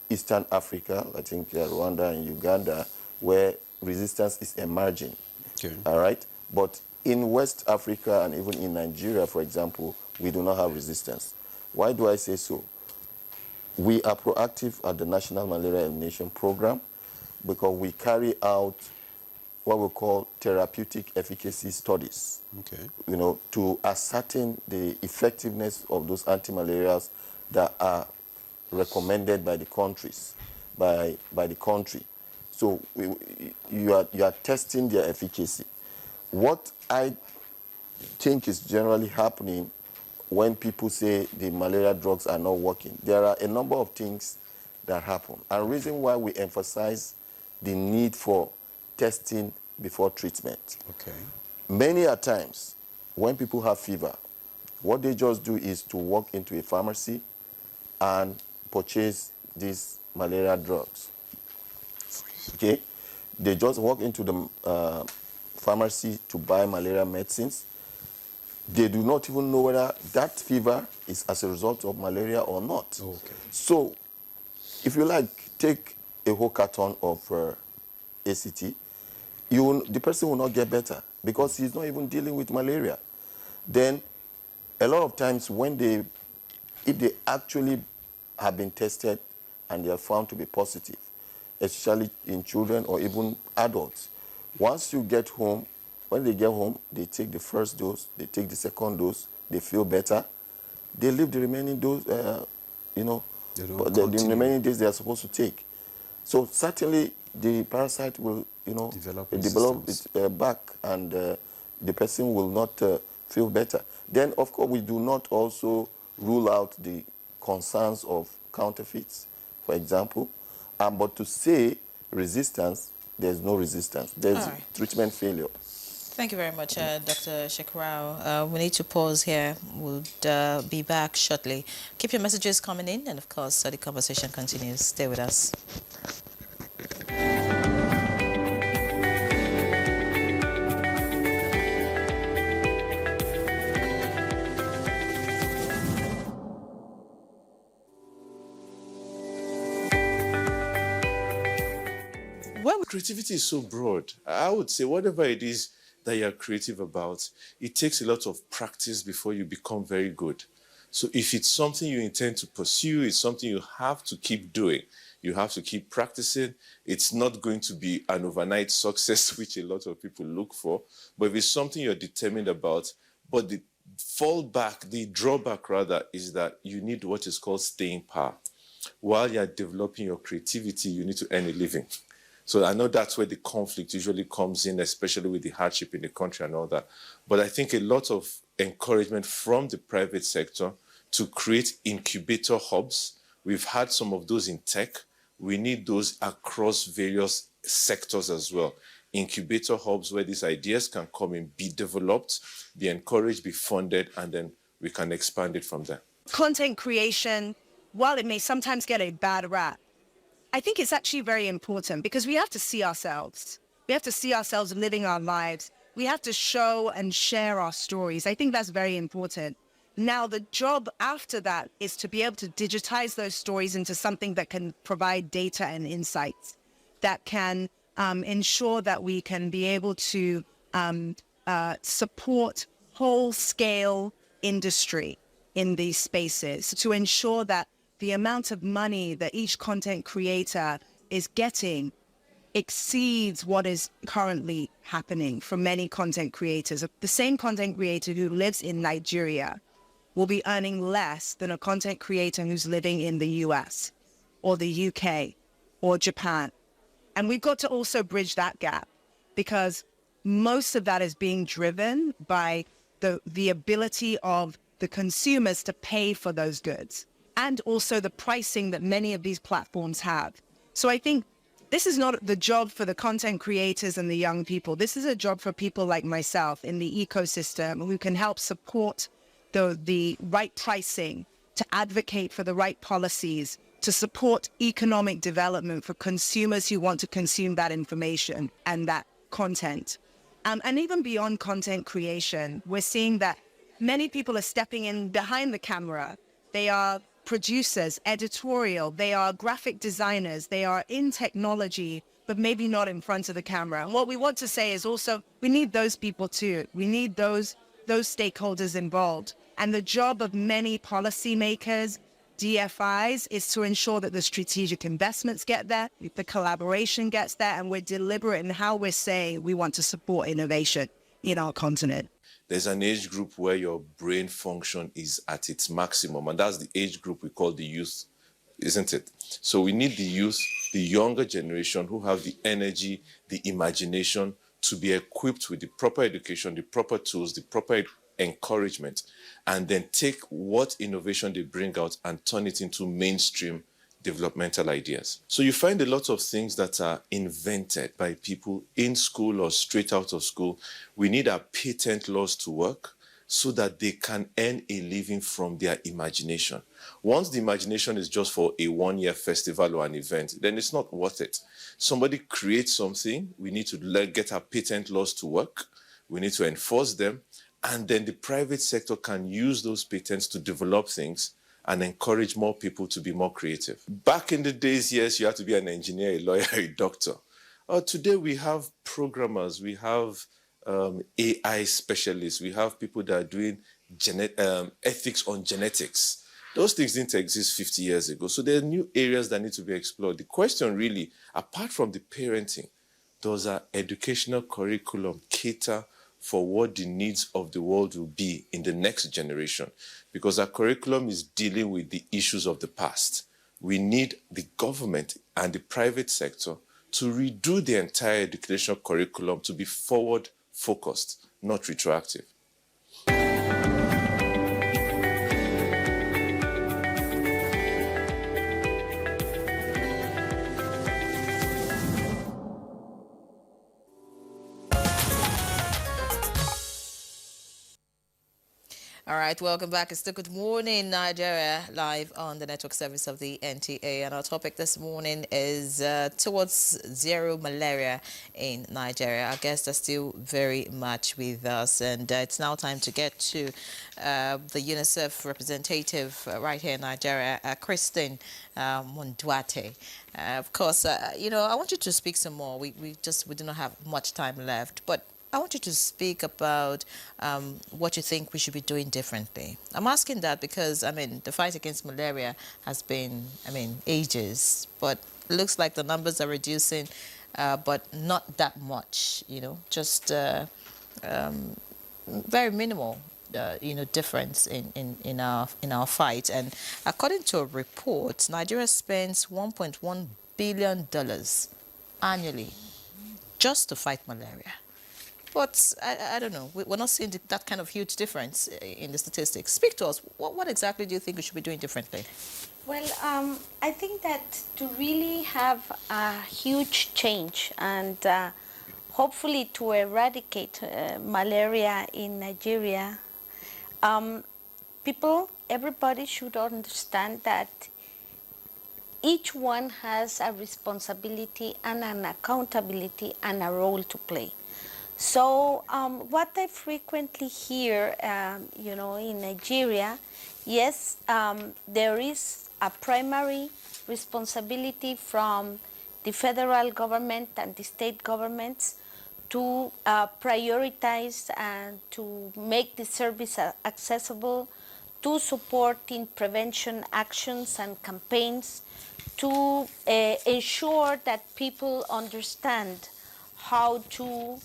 Eastern Africa, I think Rwanda and Uganda, where resistance is emerging. Okay. All right? But in West Africa and even in Nigeria, for example, we do not have resistance. Why do I say so? We are proactive at the National Malaria Elimination Program because we carry out what we call therapeutic efficacy studies. Okay. To ascertain the effectiveness of those anti-malarials that are recommended by the countries, by the country. So you are testing their efficacy. What I think is generally happening when people say the malaria drugs are not working, there are a number of things that happen. And the reason why we emphasize the need for testing before treatment. Okay. Many a times, when people have fever, what they just do is to walk into a pharmacy and purchase these malaria drugs. Okay? They just walk into the pharmacy to buy malaria medicines. They do not even know whether that fever is as a result of malaria or not. Okay. So, if you like, take a whole carton of ACT, the person will not get better because he's not even dealing with malaria. Then, a lot of times if they actually have been tested and they are found to be positive, especially in children or even adults, once you get home, when they get home, they take the first dose, they take the second dose, they feel better, they leave the remaining dose, the remaining days they are supposed to take. So certainly the parasite will, develop it back, and the person will not feel better. Then, of course, we do not also rule out the concerns of counterfeits, for example. But to say resistance, there's no resistance. There's treatment failure. Thank you very much, Dr. Shekarau. We need to pause here. We'll be back shortly. Keep your messages coming in, and of course, the conversation continues. Stay with us. Well, creativity is so broad. I would say whatever it is that you're creative about, it takes a lot of practice before you become very good. So if it's something you intend to pursue, it's something you have to keep doing. You have to keep practicing. It's not going to be an overnight success, which a lot of people look for. But if it's something you're determined about, But the fallback, the drawback rather, is that you need what is called staying power. While you're developing your creativity, you need to earn a living. So I know that's where the conflict usually comes in, especially with the hardship in the country and all that. But I think a lot of encouragement from the private sector to create incubator hubs. We've had some of those in tech. We need those across various sectors as well. Incubator hubs where these ideas can come in, be developed, be encouraged, be funded, and then we can expand it from there. Content creation, while it may sometimes get a bad rap, I think it's actually very important because we have to see ourselves. We have to see ourselves living our lives. We have to show and share our stories. I think that's very important. Now, the job after that is to be able to digitize those stories into something that can provide data and insights, that can ensure that we can be able to support whole-scale industry in these spaces, to ensure that the amount of money that each content creator is getting exceeds what is currently happening for many content creators. The same content creator who lives in Nigeria will be earning less than a content creator who's living in the US or the UK or Japan. And we've got to also bridge that gap because most of that is being driven by the ability of the consumers to pay for those goods, and also the pricing that many of these platforms have. So I think this is not the job for the content creators and the young people. This is a job for people like myself in the ecosystem who can help support the right pricing, to advocate for the right policies, to support economic development for consumers who want to consume that information and that content. And even beyond content creation, we're seeing that many people are stepping in behind the camera. They are producers, editorial, they are graphic designers, they are in technology, but maybe not in front of the camera. And what we want to say is also, we need those people too. We need those stakeholders involved. And the job of many policymakers, DFIs, is to ensure that the strategic investments get there, the collaboration gets there, and we're deliberate in how we're saying we want to support innovation in our continent. There's an age group where your brain function is at its maximum, and that's the age group we call the youth, isn't it? So we need the youth, the younger generation who have the energy, the imagination to be equipped with the proper education, the proper tools, the proper encouragement, and then take what innovation they bring out and turn it into mainstream developmental ideas. So you find a lot of things that are invented by people in school or straight out of school. We need our patent laws to work so that they can earn a living from their imagination. Once the imagination is just for a one-year festival or an event, then it's not worth it. Somebody creates something, we need to get our patent laws to work, we need to enforce them, and then the private sector can use those patents to develop things and encourage more people to be more creative. Back in the days, yes, you had to be an engineer, a lawyer, a doctor. Today we have programmers, we have AI specialists, we have people that are doing ethics on genetics. Those things didn't exist 50 years ago. So there are new areas that need to be explored. The question really, apart from the parenting, does our educational curriculum cater for what the needs of the world will be in the next generation? Because our curriculum is dealing with the issues of the past. We need the government and the private sector to redo the entire educational curriculum to be forward-focused, not retroactive. All right, welcome back. It's the Good Morning Nigeria live on the network service of the NTA. And our topic this morning is towards zero malaria in Nigeria. Our guests are still very much with us. And it's now time to get to the UNICEF representative right here in Nigeria, Christine Monduate. Of course, you know, I want you to speak some more. We do not have much time left. But I want you to speak about what you think we should be doing differently. I'm asking that because, I mean, the fight against malaria has been, ages, but it looks like the numbers are reducing, but not that much, you know, just very minimal. difference in our fight. And according to a report, Nigeria spends $1.1 billion annually just to fight malaria. But I don't know, we're not seeing that kind of huge difference in the statistics. Speak to us. What exactly do you think we should be doing differently? Well, I think that to really have a huge change and hopefully to eradicate malaria in Nigeria, everybody should understand that each one has a responsibility and an accountability and a role to play. So what I frequently hear, in Nigeria, yes, there is a primary responsibility from the federal government and the state governments to prioritize and to make the service accessible, to support in prevention actions and campaigns, to ensure that people understand how to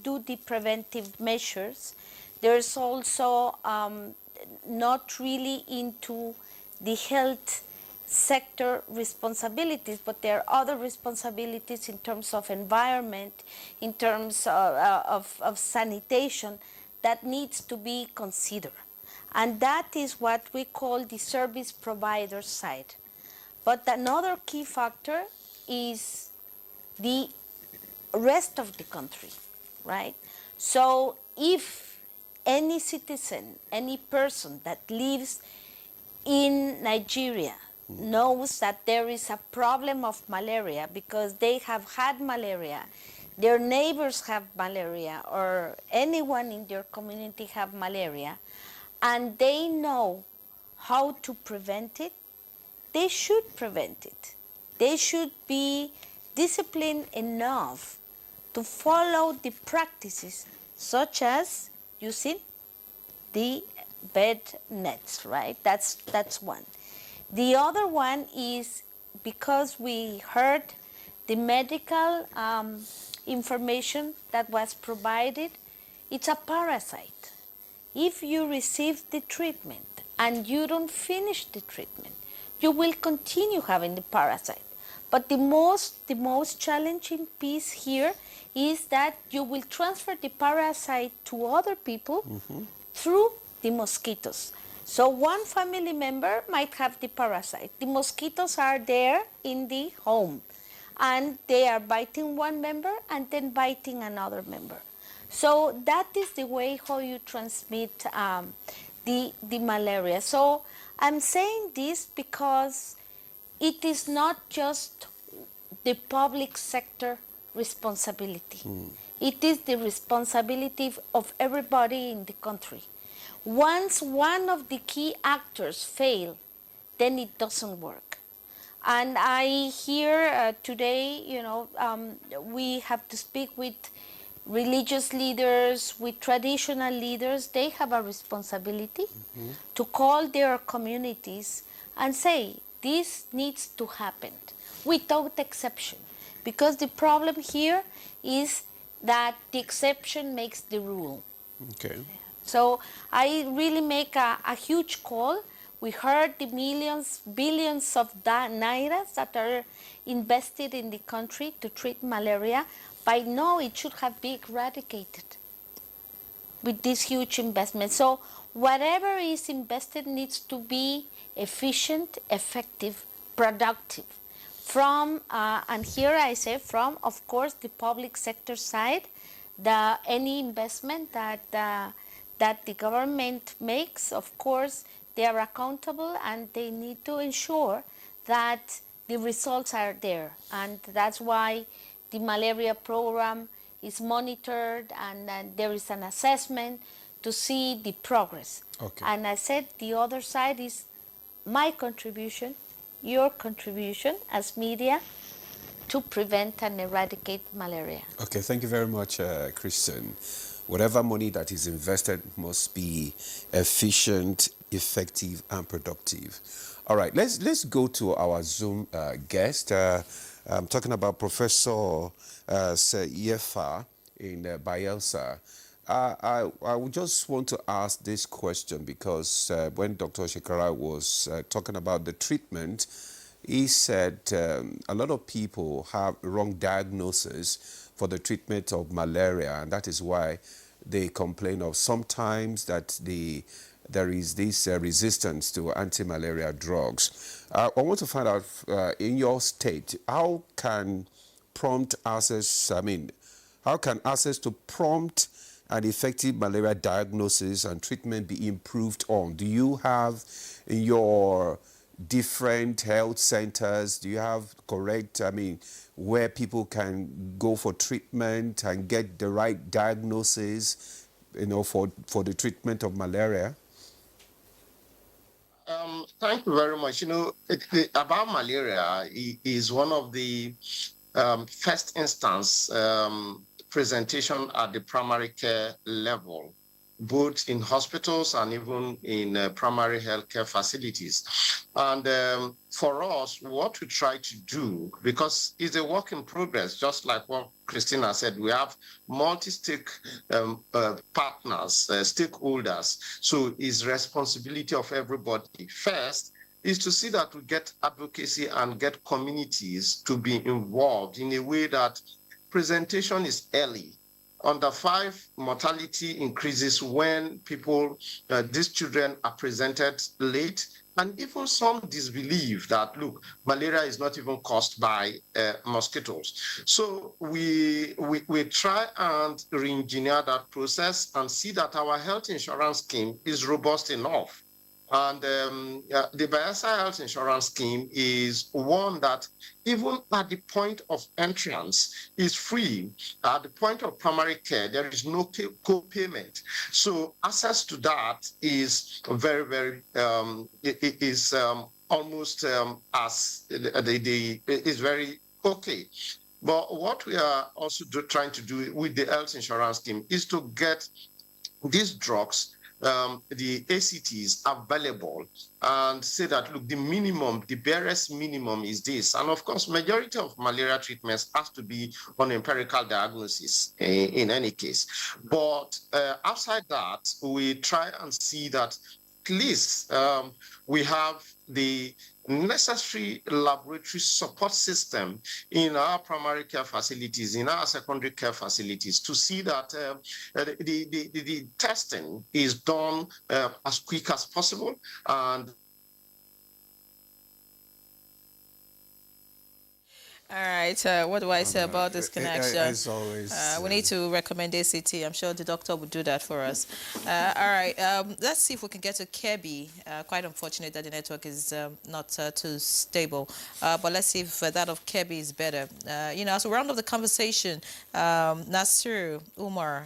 do the preventive measures. There's also not really into the health sector responsibilities, but there are other responsibilities in terms of environment, in terms of sanitation that needs to be considered. And that is what we call the service provider side. But another key factor is the rest of the country, right? So if any citizen, any person that lives in Nigeria knows that there is a problem of malaria because they have had malaria, their neighbors have malaria, or anyone in their community have malaria, and they know how to prevent it, they should prevent it. They should be disciplined enough to follow the practices such as using the bed nets, right? That's one. The other one is because we heard the medical information that was provided, it's a parasite. If you receive the treatment and you don't finish the treatment, you will continue having the parasite. But the most challenging piece here is that you will transfer the parasite to other people through the mosquitoes. So one family member might have the parasite. The mosquitoes are there in the home, and they are biting one member and then biting another member. So that is the way how you transmit the malaria. So I'm saying this because it is not just the public sector responsibility. It is the responsibility of everybody in the country. Once one of the key actors fail, then it doesn't work. And I hear today, we have to speak with religious leaders, with traditional leaders. They have a responsibility to call their communities and say, this needs to happen without exception. Because the problem here is that the exception makes the rule. Okay. So I really make a huge call. We heard the millions, billions of nairas that are invested in the country to treat malaria. By now, it should have been eradicated with this huge investment. So whatever is invested needs to be efficient, effective, productive. From, and here I say from, of course, the public sector side, any investment that the government makes, of course, they are accountable and they need to ensure that the results are there. And that's why the malaria program is monitored and there is an assessment to see the progress. Okay. And I said the other side is my contribution, your contribution as media to prevent and eradicate malaria. Okay, thank you very much, Christian. Whatever money that is invested must be efficient, effective, and productive. All right, let's go to our Zoom guest. I'm talking about Professor Yefa in Bayelsa. I would just want to ask this question because when Dr. Shekara was talking about the treatment, he said a lot of people have wrong diagnosis for the treatment of malaria, and that is why they complain of sometimes that there is this resistance to anti-malaria drugs. I want to find out in your state, how can prompt access, how can access to prompt and effective malaria diagnosis and treatment be improved on? Do you have in your different health centers, do you have correct, where people can go for treatment and get the right diagnosis, for the treatment of malaria? Thank you very much. About malaria is one of the first instance presentation at the primary care level, both in hospitals and even in primary healthcare facilities. And for us, what we try to do, because it's a work in progress, just like what Christina said, we have multi-stake partners, stakeholders. So it's responsibility of everybody. First, is to see that we get advocacy and get communities to be involved in a way that presentation is early. Under 5, mortality increases when these children are presented late, and even some disbelieve that, look, malaria is not even caused by mosquitoes. So we try and re-engineer that process and see that our health insurance scheme is robust enough. And the Bayelsa Health Insurance Scheme is one that even at the point of entrance is free. At the point of primary care, there is no co-payment. So access to that is very, very, almost is very okay. But what we are also trying to do with the health insurance scheme is to get these drugs, the ACTs available, and say that, look, the barest minimum is this. And of course, majority of malaria treatments has to be on empirical diagnosis in any case. But outside that, we try and see that at least we have the necessary laboratory support system in our primary care facilities, in our secondary care facilities, to see that the testing is done as quick as possible. And all right, what do I say about this connection? As always, we need to recommend ACT. I'm sure the doctor would do that for us. All right, let's see if we can get to Kebbi. Quite unfortunate that the network is not too stable, but let's see if that of Kebbi is better. As we round up the conversation, Nasir, Umar,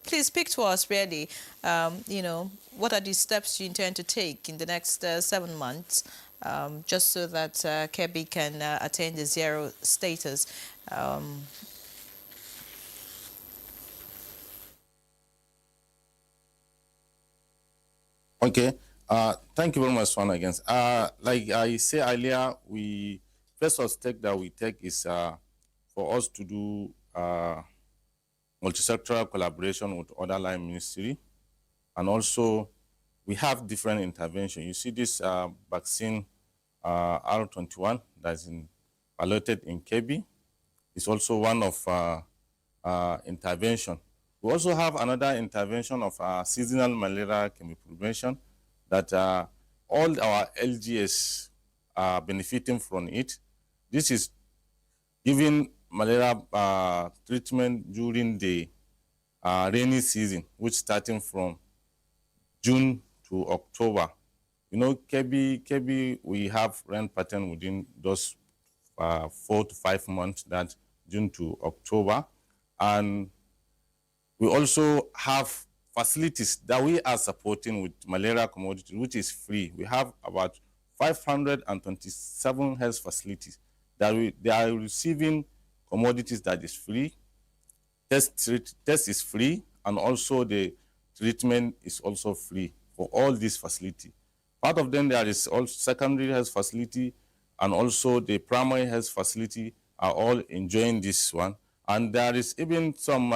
please speak to us really. What are the steps you intend to take in the next 7 months? Just so that Kebbi can attain the 0 status. Okay. Thank you very much, Swan, again. Like I said earlier, first step that we take is for us to do multi-sectoral collaboration with other line ministry, and also we have different interventions. You see this vaccine R21 that's piloted in Kebbi. It's also one of intervention. We also have another intervention of seasonal malaria prevention that all our LGS are benefiting from it. This is giving malaria treatment during the rainy season, which starting from June to October. Kebbi, we have rain pattern within those 4 to 5 months, that June to October. And we also have facilities that we are supporting with malaria commodity, which is free. We have about 527 health facilities that they are receiving commodities that is free. Test is free, and also the treatment is also free for all these facilities. Part of them, there is also secondary health facility, and also the primary health facility are all enjoying this one. And there is even some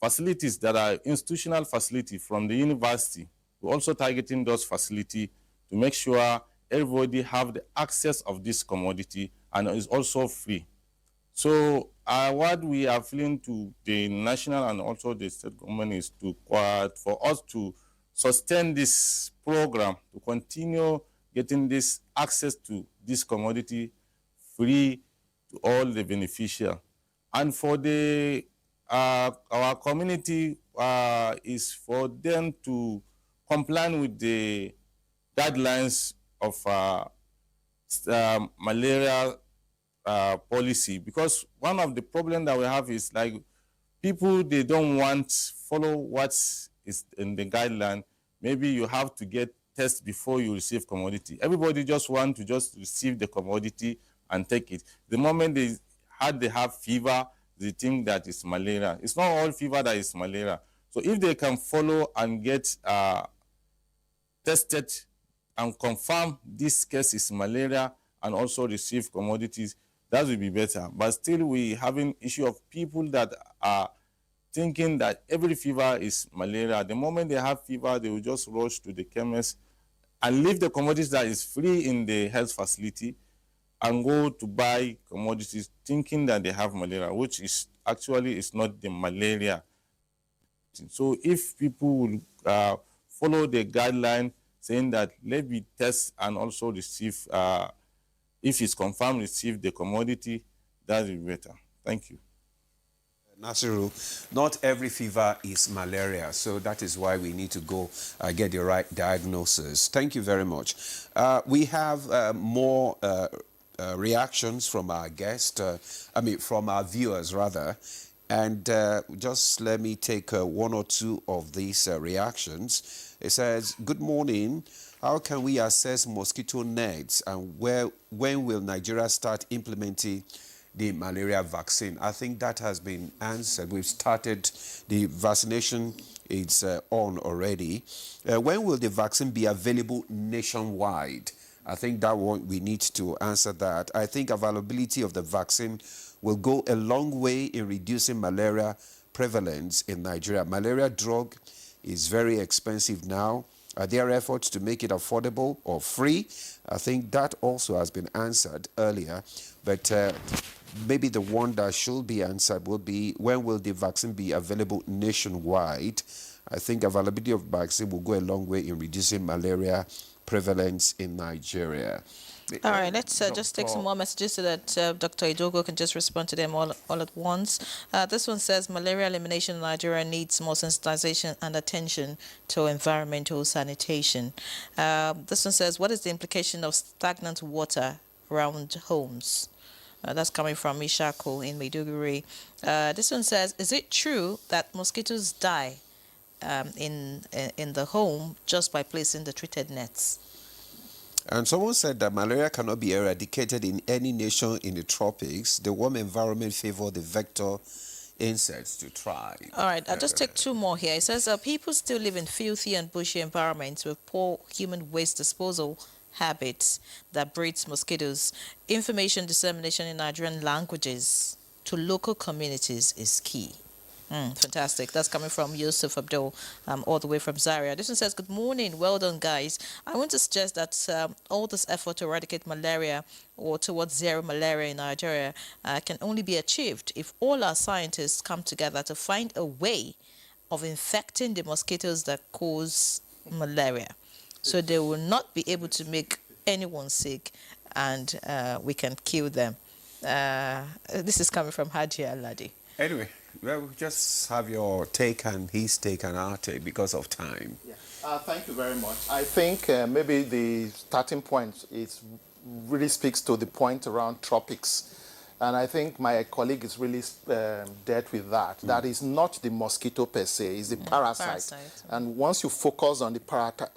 facilities that are institutional facility from the university. We're also targeting those facilities to make sure everybody have the access of this commodity and is also free. So what we are feeling to the national and also the state government is to for us to sustain this program, to continue getting this access to this commodity free to all the beneficiaries. And for the our community is for them to comply with the guidelines of malaria policy, because one of the problems that we have is like people, they don't want follow what is in the guideline. Maybe you have to get test before you receive commodity. Everybody just want to just receive the commodity and take it. The moment they have fever, they think that it's malaria. It's not all fever that is malaria. So if they can follow and get tested and confirm this case is malaria and also receive commodities, that will be better. But still, we having issue of people that are thinking that every fever is malaria. The moment they have fever, they will just rush to the chemist and leave the commodities that is free in the health facility and go to buy commodities thinking that they have malaria, which is actually is not the malaria. So if people will follow the guideline saying that let me test and also receive, if it's confirmed, receive the commodity, that will be better. Thank you. Nasiru, not every fever is malaria, so that is why we need to go get the right diagnosis. Thank you very much. We have more reactions from our guests, from our viewers rather, and just let me take one or two of these reactions. It says, good morning. How can we assess mosquito nets, and when will Nigeria start implementing the malaria vaccine? I think that has been answered. We've started the vaccination. It's on already. When will the vaccine be available nationwide? I think that one, we need to answer that. I think availability of the vaccine will go a long way in reducing malaria prevalence in Nigeria. Malaria drug is very expensive now. Are there efforts to make it affordable or free? I think that also has been answered earlier, but maybe the one that should be answered will be, when will the vaccine be available nationwide? I think availability of vaccine will go a long way in reducing malaria prevalence in Nigeria. All right, let's just take some more messages so that Dr. Idogo can just respond to them all at once. This one says, malaria elimination in Nigeria needs more sensitization and attention to environmental sanitation. This one says, what is the implication of stagnant water around homes? That's coming from Ishako in Maiduguri. This one says, is it true that mosquitoes die in the home just by placing the treated nets? And someone said that malaria cannot be eradicated in any nation in the tropics. The warm environment favors the vector insects to thrive. All right, I'll just take two more here. It says, people still live in filthy and bushy environments with poor human waste disposal habits that breeds mosquitoes. Information dissemination in Nigerian languages to local communities is key. Fantastic. That's coming from Yusuf Abdul, all the way from Zaria. This one says, good morning. Well done, guys. I want to suggest that all this effort to eradicate malaria or towards zero malaria in Nigeria can only be achieved if all our scientists come together to find a way of infecting the mosquitoes that cause malaria, so they will not be able to make anyone sick, and we can kill them. This is coming from Haji Aladi. Anyway, we'll just have your take and his take and our take because of time. Yeah. Thank you very much. I think maybe the starting point really speaks to the point around tropics. And I think my colleague is really dealt with that. That is not the mosquito per se, it's the parasite. And once you focus on the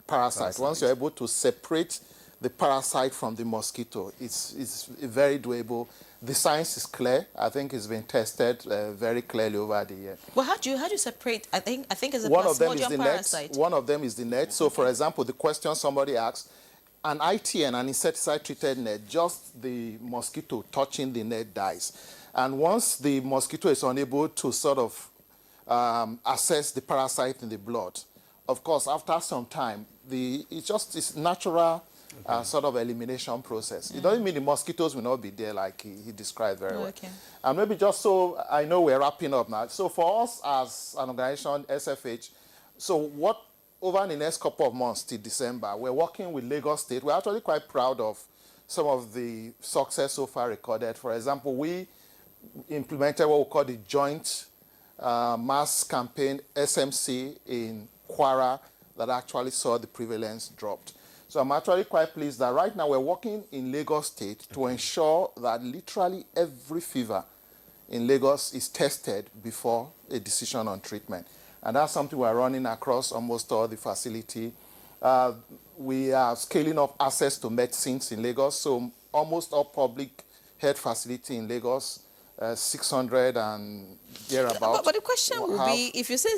parasite, once you're able to separate the parasite from the mosquito, it's very doable. The science is clear. I think it's been tested very clearly over the year. Well, how do you separate? I think it's a one of them is the parasite. net. One of them is the net. So, for example, the question somebody asked, an ITN, an insecticide-treated net, just the mosquito touching the net dies. And once the mosquito is unable to sort of assess the parasite in the blood. Of course, after some time, it's just this natural sort of elimination process. It doesn't mean the mosquitoes will not be there like he described very well. And maybe just so I know we're wrapping up now. So for us as an organization, SFH, so what over the next couple of months till December, we're working with Lagos State. We're actually quite proud of some of the success so far recorded. For example, we implemented what we call the joint mass campaign SMC in Kwara that actually saw the prevalence dropped. So I'm actually quite pleased that right now we're working in Lagos State to ensure that literally every fever in Lagos is tested before a decision on treatment. And that's something we're running across almost all the facility. We are scaling up access to medicines in Lagos. So almost all public health facility in Lagos, 600 and thereabouts. But the question will be, if you say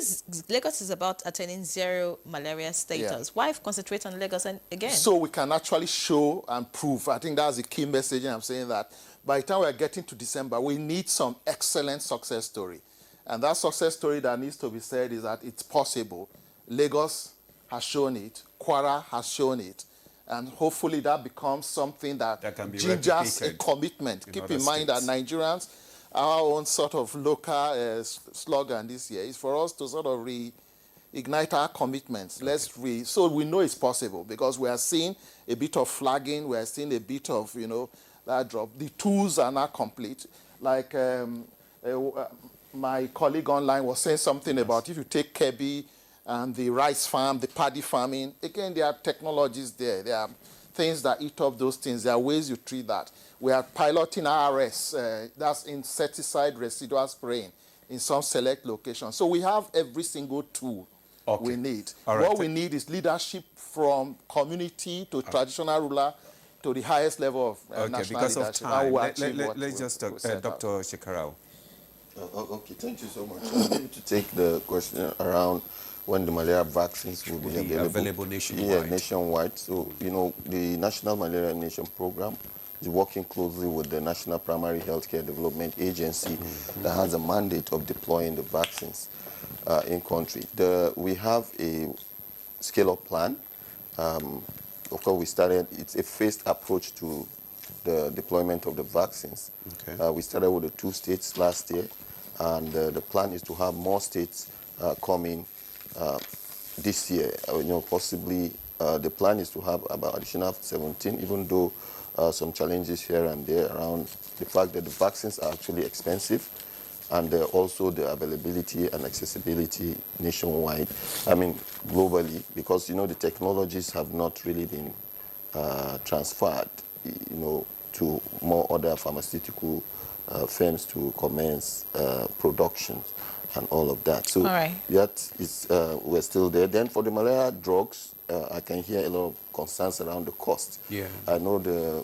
Lagos is about attaining zero malaria status, why concentrate on Lagos again? So we can actually show and prove. I think that's the key message. I'm saying that by the time we're getting to December, we need some excellent success story. And that success story that needs to be said is that it's possible. Lagos has shown it. Kwara has shown it. And hopefully that becomes something that gingers a commitment. Keep in mind that Nigerians, our own sort of local slogan this year is for us to sort of reignite our commitments. So we know it's possible because we are seeing a bit of flagging. We are seeing a bit of, that drop. The tools are not complete. Like my colleague online was saying something about if you take Kebbi and the rice farm, the paddy farming, again, there are technologies there. There are things that eat up those things. There are ways you treat that. We are piloting RS, that's insecticide residual spraying in some select locations. So we have every single tool we need. What we need is leadership from community to traditional ruler to the highest level of national because leadership. of time, let's just talk, Dr. Shekarau. Okay, thank you so much. I'm going to take the question around when the malaria vaccines will be available nationwide. Yeah, nationwide. So, the National Malaria Nation Program is working closely with the National Primary Healthcare Development Agency that has a mandate of deploying the vaccines in country. We have a scale-up plan. Of course, it's a phased approach to the deployment of the vaccines. We started with the 2 states last year, and the plan is to have more states coming this year. Possibly the plan is to have about additional 17, even though some challenges here and there around the fact that the vaccines are actually expensive, and also the availability and accessibility nationwide, globally, because, the technologies have not really been transferred, to more other pharmaceutical firms to commence production and all of that. So that is, we're still there. Then for the malaria drugs, I can hear a lot of concerns around the cost. I know the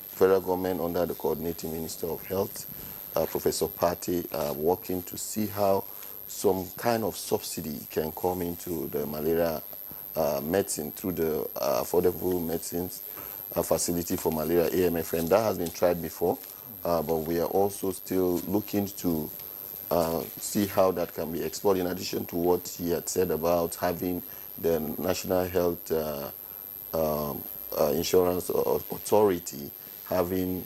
federal government under the coordinating Minister of Health, Professor Patti, are working to see how some kind of subsidy can come into the malaria medicine through the affordable medicines facility for malaria, AMFM. That has been tried before, but we are also still looking to see how that can be explored, in addition to what he had said about having the National Health Insurance Authority having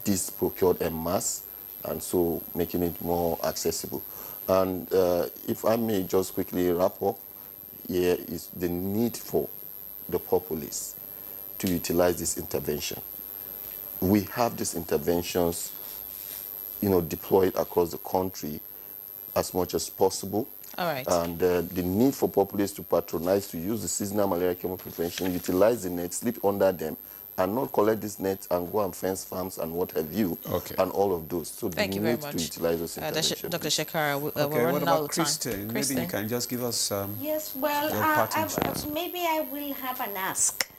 this procured en masse, and so making it more accessible. And if I may just quickly wrap up, here is the need for the populace to utilize this intervention. We have these interventions, deployed across the country as much as possible. And the need for populace to patronize, to use the seasonal malaria chemo prevention, utilize the net, sleep under them, and not collect this net and go and fence farms and what have you, and all of those. So Thank the you very need much to utilize those interventions. Dr. Shekarau, we're what running about out of Kristen? time. Maybe you can just give us Yes, well, your parting shots. maybe I will have an ask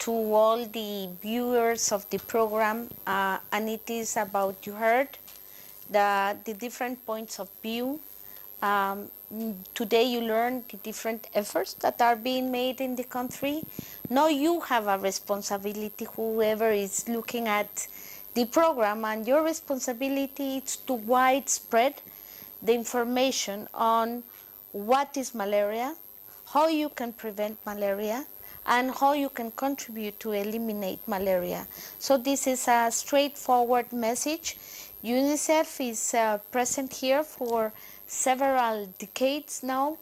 to all the viewers of the program, and it is about, you heard the different points of view. Today you learned the different efforts that are being made in the country. Now you have a responsibility, whoever is looking at the program, and your responsibility is to widespread the information on what is malaria, how you can prevent malaria, and how you can contribute to eliminate malaria. So this is a straightforward message. UNICEF is present here for several decades now.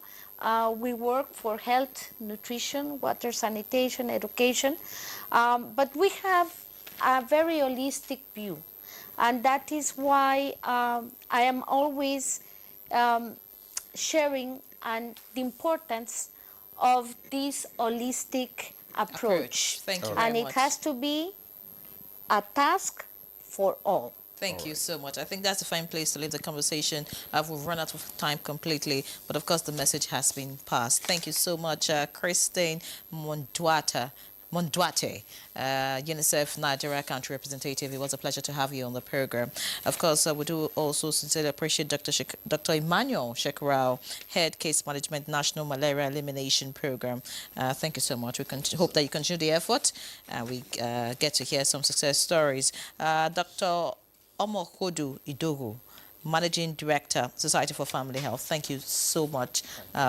We work for health, nutrition, water, sanitation, education, but we have a very holistic view. And that is why I am always sharing the importance of this holistic approach. Thank you And very it much. has to be a task for all. Thank you so much. I think that's a fine place to leave the conversation. We've run out of time completely, but of course the message has been passed. Thank you so much, Christine Mondwate, UNICEF Nigeria Country Representative. It was a pleasure to have you on the program. Of course, we do also sincerely appreciate Dr. Emmanuel Shekarau, Head Case Management National Malaria Elimination Program. Thank you so much. We hope that you continue the effort and we get to hear some success stories. Dr. Omokodu Idogu, Managing Director, Society for Family Health. Thank you so much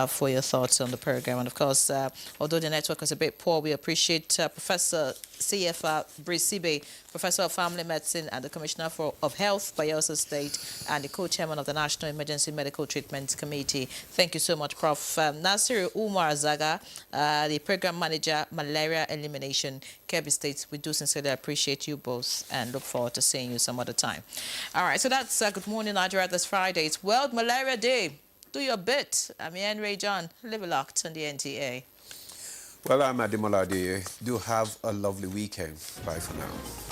for your thoughts on the program. And of course, although the network is a bit poor, we appreciate Professor C.F. Brisibe, Professor of Family Medicine and the Commissioner of Health, Bayelsa State, and the Co-Chairman of the National Emergency Medical Treatment Committee. Thank you so much, Prof. Nasiru Umar Zaga, the Program Manager, Malaria Elimination, Kebbi State. We do sincerely appreciate you both and look forward to seeing you some other time. All right, so that's Good Morning Nigeria this Friday. It's World Malaria Day. Do your bit. I'm Henry John. Live locked on the NTA. Well, I'm Ademola Adeye. Do have a lovely weekend. Bye for now.